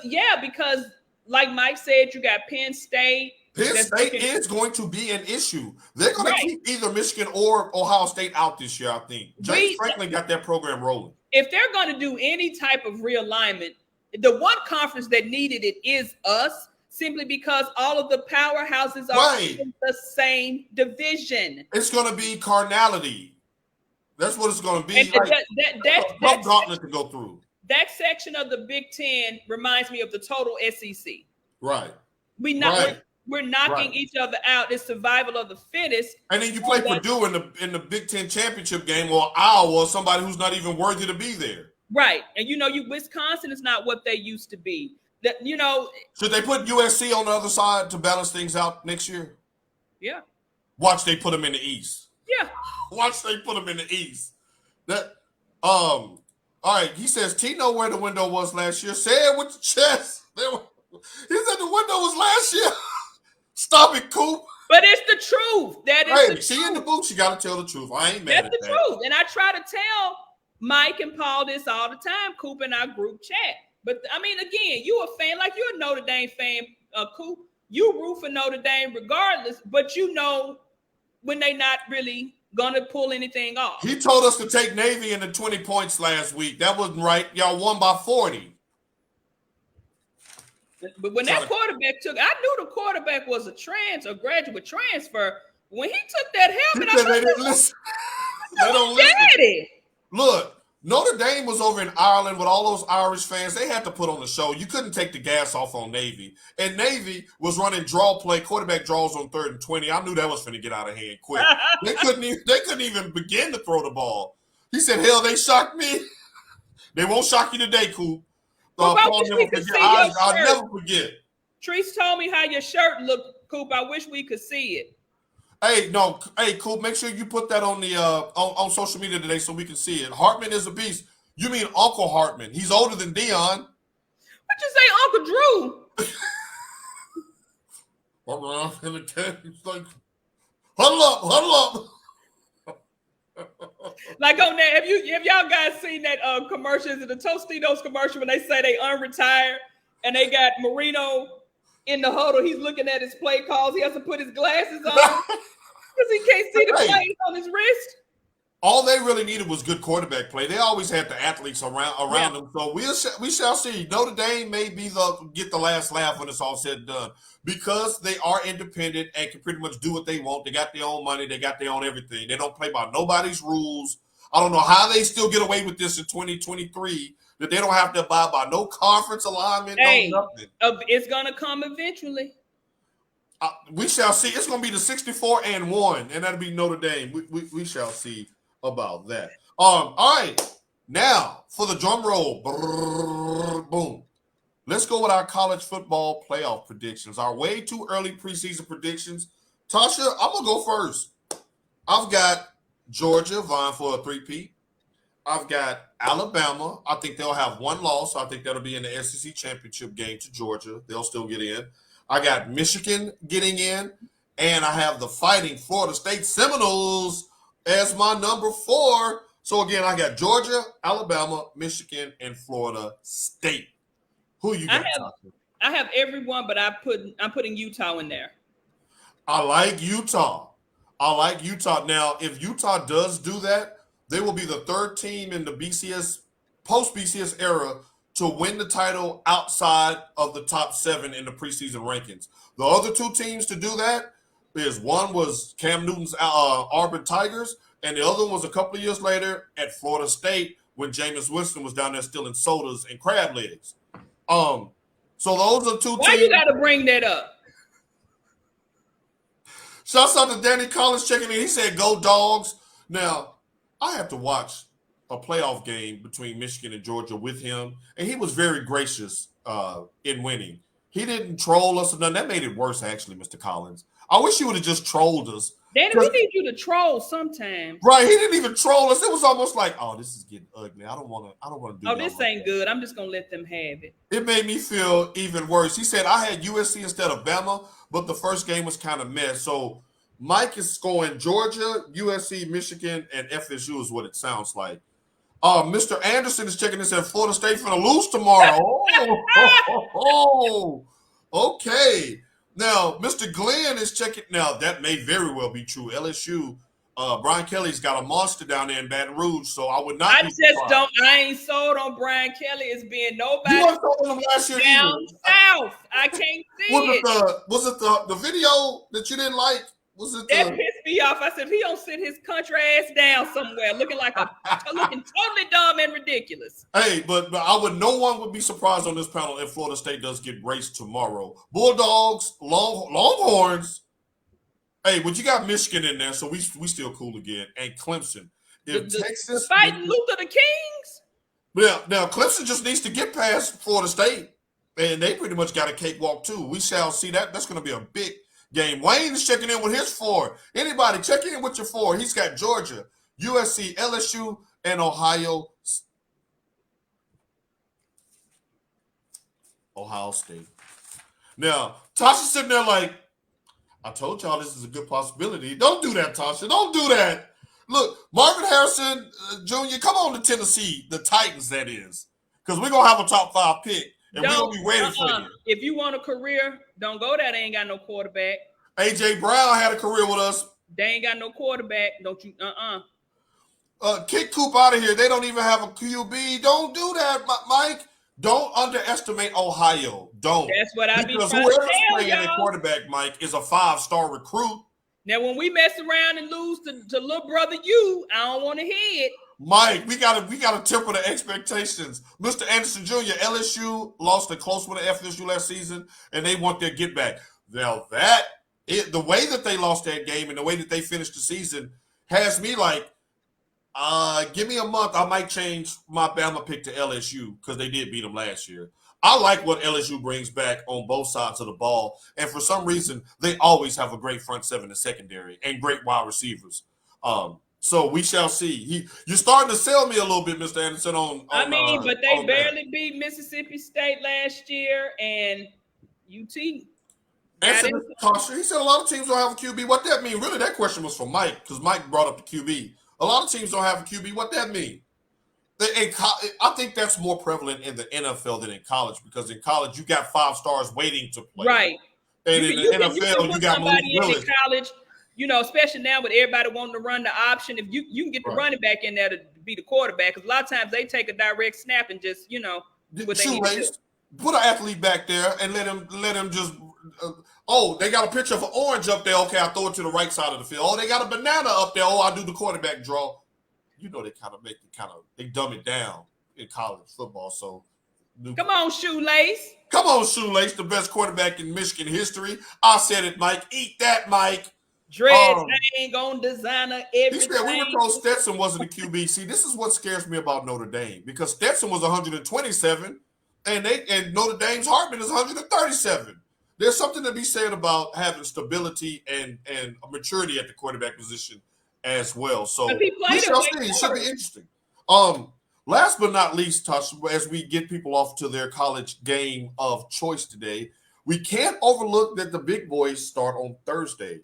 Speaker 2: like Mike said, you got Penn State.
Speaker 1: Penn State is going to be an issue. They're going to keep either Michigan or Ohio State out this year, I think. James Franklin got that program rolling.
Speaker 2: If they're going to do any type of realignment, the one conference that needed it is us, simply because all of the powerhouses are in the same division.
Speaker 1: It's going to be carnality. That's what it's going to be.
Speaker 2: And
Speaker 1: that gauntlet to go through.
Speaker 2: That section of the Big Ten reminds me of the total SEC.
Speaker 1: Right.
Speaker 2: We're knocking each other out. It's survival of the fittest.
Speaker 1: And then you play Purdue in the Big Ten championship game, or Iowa, or somebody who's not even worthy to be there.
Speaker 2: Right. And Wisconsin is not what they used to be.
Speaker 1: Should they put USC on the other side to balance things out next year?
Speaker 2: Yeah.
Speaker 1: Watch they put them in the East.
Speaker 2: Yeah.
Speaker 1: Watch they put them in the East. All right, he says T know where the window was last year. Say it with the chest. He said the window was last year. Stop it, Coop.
Speaker 2: But it's the truth. That is the truth.
Speaker 1: She in the booth. She got to tell the truth. I ain't mad at that.
Speaker 2: That's the truth. And I try to tell Mike and Paul this all the time, Coop, in our group chat. But, I mean, again, you a fan. Like, you're a Notre Dame fan, Coop. You root for Notre Dame regardless. But you know when they not really going to pull anything off.
Speaker 1: He told us to take Navy in the 20 points last week. That wasn't right. Y'all won by 40.
Speaker 2: But when that quarterback I knew the quarterback was a graduate transfer. When he took that helmet,
Speaker 1: they didn't listen. They don't listen. Look, Notre Dame was over in Ireland with all those Irish fans. They had to put on the show. You couldn't take the gas off on Navy. And Navy was running draw play, quarterback draws on 3rd and 20. I knew that was going to get out of hand quick. They couldn't even begin to throw the ball. He said, hell, they shocked me. They won't shock you today, Coop. I'll never forget.
Speaker 2: Treese told me how your shirt looked, Coop. I wish we could see it.
Speaker 1: Hey, Coop, make sure you put that on the on social media today so we can see it. Hartman is a beast. You mean Uncle Hartman? He's older than Deion.
Speaker 2: What you say, Uncle Drew?
Speaker 1: around in the tent. He's like, huddle up.
Speaker 2: Like on that, have y'all guys seen that commercial? Is it the Tostitos commercial when they say they unretired and they got Marino in the huddle? He's looking at his play calls. He has to put his glasses on because he can't see the plays on his wrist.
Speaker 1: All they really needed was good quarterback play. They always had the athletes around them. So we shall see. Notre Dame may get the last laugh when it's all said and done because they are independent and can pretty much do what they want. They got their own money. They got their own everything. They don't play by nobody's rules. I don't know how they still get away with this in 2023, that they don't have to abide by no conference alignment, no nothing.
Speaker 2: It's going to come eventually.
Speaker 1: We shall see. It's going to be the 64-1, and that'll be Notre Dame. We shall see about that. All right. Now, for the drum roll, brrr, boom. Let's go with our college football playoff predictions, our way too early preseason predictions. Tasha, I'm going to go first. I've got Georgia vying for a three-peat. I've got Alabama. I think they'll have one loss. I think that'll be in the SEC championship game to Georgia. They'll still get in. I got Michigan getting in. And I have the Fighting Florida State Seminoles as my number 4. So, again, I got Georgia, Alabama, Michigan, and Florida State. Who you got?
Speaker 2: I have everyone, but I'm putting Utah in there.
Speaker 1: I like Utah. Now, if Utah does do that, they will be the 3rd team in the BCS, post-BCS era to win the title outside of the top 7 in the preseason rankings. The other 2 teams to do that is one was Cam Newton's Auburn Tigers, and the other one was a couple of years later at Florida State when Jameis Winston was down there stealing sodas and crab legs. So those are 2 teams.
Speaker 2: Why you got to bring that up?
Speaker 1: Shouts out to Danny Collins checking in. He said, "Go Dogs." Now, I have to watch a playoff game between Michigan and Georgia with him, and he was very gracious in winning. He didn't troll us or nothing. That made it worse, actually, Mr. Collins. I wish you would have just trolled us.
Speaker 2: Danny, we need you to troll sometimes.
Speaker 1: Right, he didn't even troll us. It was almost like, "Oh, this is getting ugly. I don't want to do."
Speaker 2: Oh, this ain't good. I'm just gonna let them have it.
Speaker 1: It made me feel even worse. He said I had USC instead of Bama, but the first game was kind of mess. So Mike is scoring Georgia, USC, Michigan, and FSU is what it sounds like. Mr. Anderson is checking this at Florida State for the lose tomorrow. Okay. Now, Mr. Glenn is checking. Now, that may very well be true. LSU, Brian Kelly's got a monster down there in Baton Rouge, so I would not.
Speaker 2: I ain't sold on Brian Kelly as being nobody.
Speaker 1: You weren't sold on him last year
Speaker 2: down
Speaker 1: either.
Speaker 2: South. I can't see it.
Speaker 1: Was it the video that you didn't like?
Speaker 2: That pissed me off. I said, if he don't sit his country ass down somewhere, looking totally dumb and ridiculous.
Speaker 1: Hey, but no one would be surprised on this panel if Florida State does get raced tomorrow. Bulldogs, Longhorns. Hey, but you got Michigan in there, so we still cool again. And Clemson.
Speaker 2: Texas fighting Luther the Kings.
Speaker 1: Yeah, now Clemson just needs to get past Florida State, and they pretty much got a cakewalk too. We shall see that. That's going to be a big game. Wayne is checking in with his 4. Anybody check in with your 4? He's got Georgia, USC, LSU, and Ohio State. Now, Tasha's sitting there like, I told y'all this is a good possibility. Don't do that, Tasha. Don't do that. Look, Marvin Harrison Jr., come on to Tennessee, the Titans, that is. Because we're going to have a top 5 pick. And we're going to be waiting for you.
Speaker 2: If you want a career, don't go there. They ain't got no quarterback.
Speaker 1: A.J. Brown had a career with us.
Speaker 2: They ain't got no quarterback. Don't you?
Speaker 1: Kick Coop out of here. They don't even have a QB. Don't do that, Mike. Don't underestimate Ohio. Don't.
Speaker 2: That's what I be trying to tell
Speaker 1: whoever's playing at quarterback, Mike, is a 5-star recruit.
Speaker 2: Now, when we mess around and lose to little brother you, I don't want to hear it.
Speaker 1: Mike, we gotta temper the expectations. Mr. Anderson Jr., LSU lost a close one to FSU last season, and they want their get back. Now the way that they lost that game and the way that they finished the season has me like, give me a month, I might change my Bama pick to LSU because they did beat them last year. I like what LSU brings back on both sides of the ball, and for some reason, they always have a great front 7 and secondary and great wide receivers. So we shall see. You're starting to sell me a little bit, Mr. Anderson.
Speaker 2: But they barely beat Mississippi State last year and UT.
Speaker 1: Answer this, Tasha. He said a lot of teams don't have a QB. What that mean? Really, that question was for Mike because Mike brought up the QB. A lot of teams don't have a QB. What that mean? I think that's more prevalent in the NFL than in college because in college you got 5 stars waiting to play.
Speaker 2: Right.
Speaker 1: And in the NFL, you got Malik Willis.
Speaker 2: In college, especially now with everybody wanting to run the option, if you can get the running back in there to be the quarterback, because a lot of times they take a direct snap and just, do what they need to do.
Speaker 1: Put an athlete back there and let him just they got a picture of an orange up there. Okay, I throw it to the right side of the field. Oh, they got a banana up there. Oh, I do the quarterback draw. They they dumb it down in college football. So
Speaker 2: come on, Shoelace.
Speaker 1: Come on, Shoelace, the best quarterback in Michigan history. I said it, Mike. Eat that, Mike.
Speaker 2: Dreads hang on designer everything.
Speaker 1: He said we were told Stetson wasn't a QB. See, this is what scares me about Notre Dame because Stetson was 127 and Notre Dame's Hartman is 137. There's something to be said about having stability and maturity at the quarterback position as well. So we shall see. It should be interesting. Last but not least, Tosh, as we get people off to their college game of choice today, we can't overlook that the big boys start on Thursday.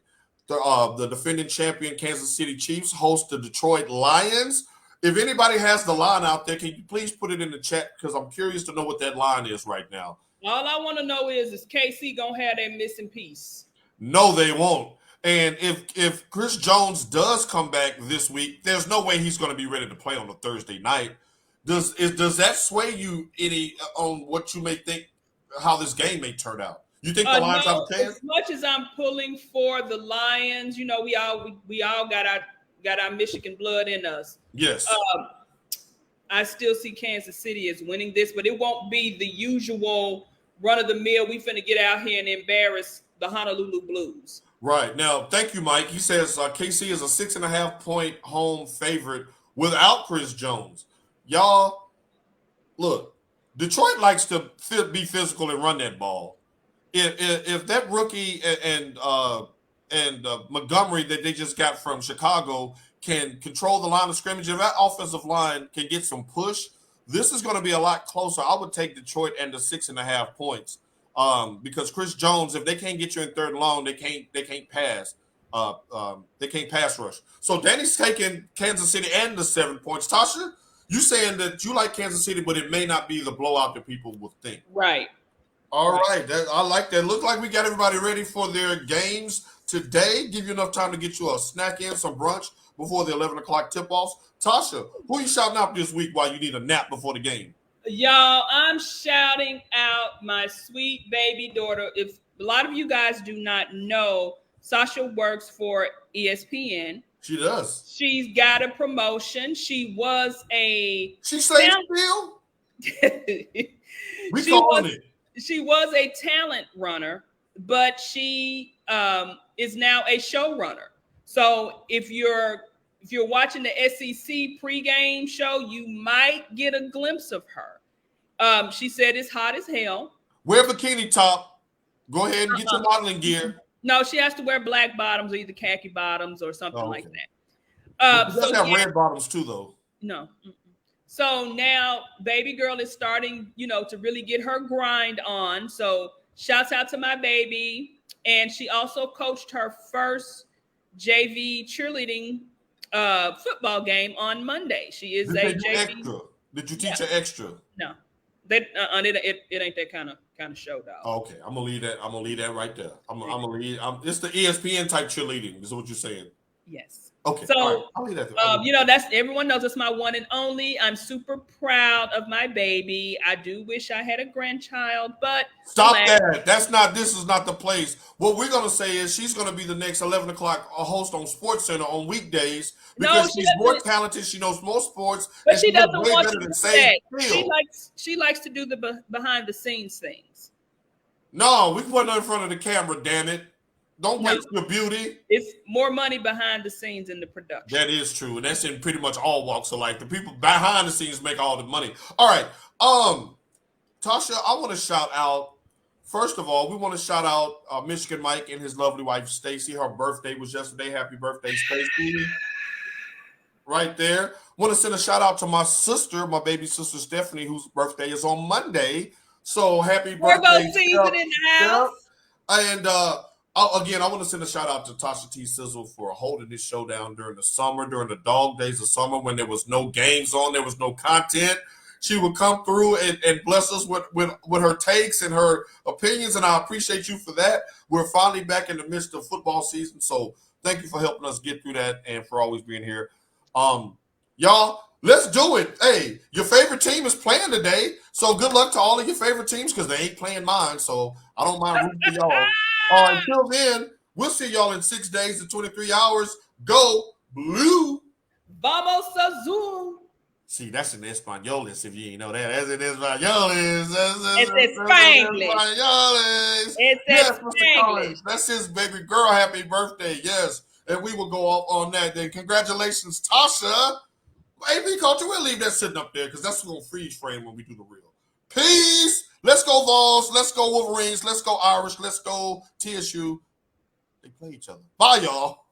Speaker 1: The defending champion Kansas City Chiefs host the Detroit Lions. If anybody has the line out there, can you please put it in the chat? Because I'm curious to know what that line is right now.
Speaker 2: All I want to know is KC going to have that missing piece?
Speaker 1: No, they won't. And if Chris Jones does come back this week, there's no way he's going to be ready to play on a Thursday night. Does that sway you any on what you may think how this game may turn out? You think the Lions have a chance?
Speaker 2: As much as I'm pulling for the Lions, we all got our Michigan blood in us.
Speaker 1: Yes.
Speaker 2: I still see Kansas City as winning this, but it won't be the usual run of the mill. We finna get out here and embarrass the Honolulu Blues.
Speaker 1: Right. Now, thank you, Mike. He says KC is a 6.5-point home favorite without Chris Jones. Y'all, look, Detroit likes to be physical and run that ball. If that rookie and Montgomery that they just got from Chicago can control the line of scrimmage, if that offensive line can get some push, this is going to be a lot closer. I would take Detroit and the 6.5 points because Chris Jones, if they can't get you in third and long, they can't pass. They can't pass rush. So Danny's taking Kansas City and the 7 points. Tasha, you saying that you like Kansas City, but it may not be the blowout that people would think.
Speaker 2: Right.
Speaker 1: All right. I like that. Look like we got everybody ready for their games today. Give you enough time to get you a snack in, some brunch before the 11 o'clock tip-offs. Tasha, who are you shouting out this week while you need a nap before the game?
Speaker 2: Y'all, I'm shouting out my sweet baby daughter. If a lot of you guys do not know, Sasha works for ESPN.
Speaker 1: She does.
Speaker 2: She's got a promotion. She was a...
Speaker 1: She stays still? We calling it.
Speaker 2: She was a talent runner, but she is now a showrunner. So if you're watching the SEC pregame show, you might get a glimpse of her. She said it's hot as hell.
Speaker 1: Wear bikini top. Go ahead and get your modeling gear.
Speaker 2: No, she has to wear black bottoms or either khaki bottoms or something like
Speaker 1: that. She does have red bottoms too, though.
Speaker 2: No. So now baby girl is starting, to really get her grind on. So shouts out to my baby. And she also coached her first JV cheerleading football game on Monday. She is a JV.
Speaker 1: Extra? Did you teach her extra?
Speaker 2: No. It ain't that kind of show, dog.
Speaker 1: Okay, I'm gonna leave that right there. I'm gonna leave. It's the ESPN type cheerleading. Is what you're saying?
Speaker 2: Yes.
Speaker 1: Okay.
Speaker 2: So
Speaker 1: right. I'll leave that.
Speaker 2: That's everyone knows it's my one and only. I'm super proud of my baby. I do wish I had a grandchild, but
Speaker 1: stop that. This is not the place. What we're gonna say is she's gonna be the next 11 o'clock host on Sports Center on weekdays because she's more talented. She knows more sports,
Speaker 2: but she doesn't want to do
Speaker 1: that.
Speaker 2: She likes to do the behind the scenes things.
Speaker 1: No, we put her in front of the camera. Damn it. Don't waste your beauty.
Speaker 2: It's more money behind the scenes in the production.
Speaker 1: That is true. And that's in pretty much all walks of life. The people behind the scenes make all the money. All right. Tasha, I want to shout out. First of all, we want to shout out Michigan Mike and his lovely wife, Stacy. Her birthday was yesterday. Happy birthday, Stacy. Right there. Want to send a shout out to my sister, my baby sister, Stephanie, whose birthday is on Monday. So happy birthday.
Speaker 2: Virgo season in the house.
Speaker 1: And again, I want to send a shout out to Tasha T. Sizzle for holding this show down during the summer, during the dog days of summer when there was no games on, there was no content. She would come through and bless us with her takes and her opinions, and I appreciate you for that. We're finally back in the midst of football season, so thank you for helping us get through that and for always being here. Y'all, let's do it. Hey, your favorite team is playing today, so good luck to all of your favorite teams because they ain't playing mine, so I don't mind rooting for y'all. Until then, we'll see y'all in 6 days and 23 hours. Go Blue!
Speaker 2: Vamos Azul!
Speaker 1: See, that's in Españolis if you ain't know that. That's in Españolis.
Speaker 2: It's Spanglish. It's
Speaker 1: Yes, Mr.
Speaker 2: Spanglish.
Speaker 1: Collins. That's his baby girl. Happy birthday. Yes. And we will go off on that. Then congratulations, Tasha. AP Culture, we'll leave that sitting up there because that's going to freeze frame when we do the real. Peace. Let's go Vols. Let's go Wolverines. Let's go Irish. Let's go TSU. They play each other. Bye, y'all.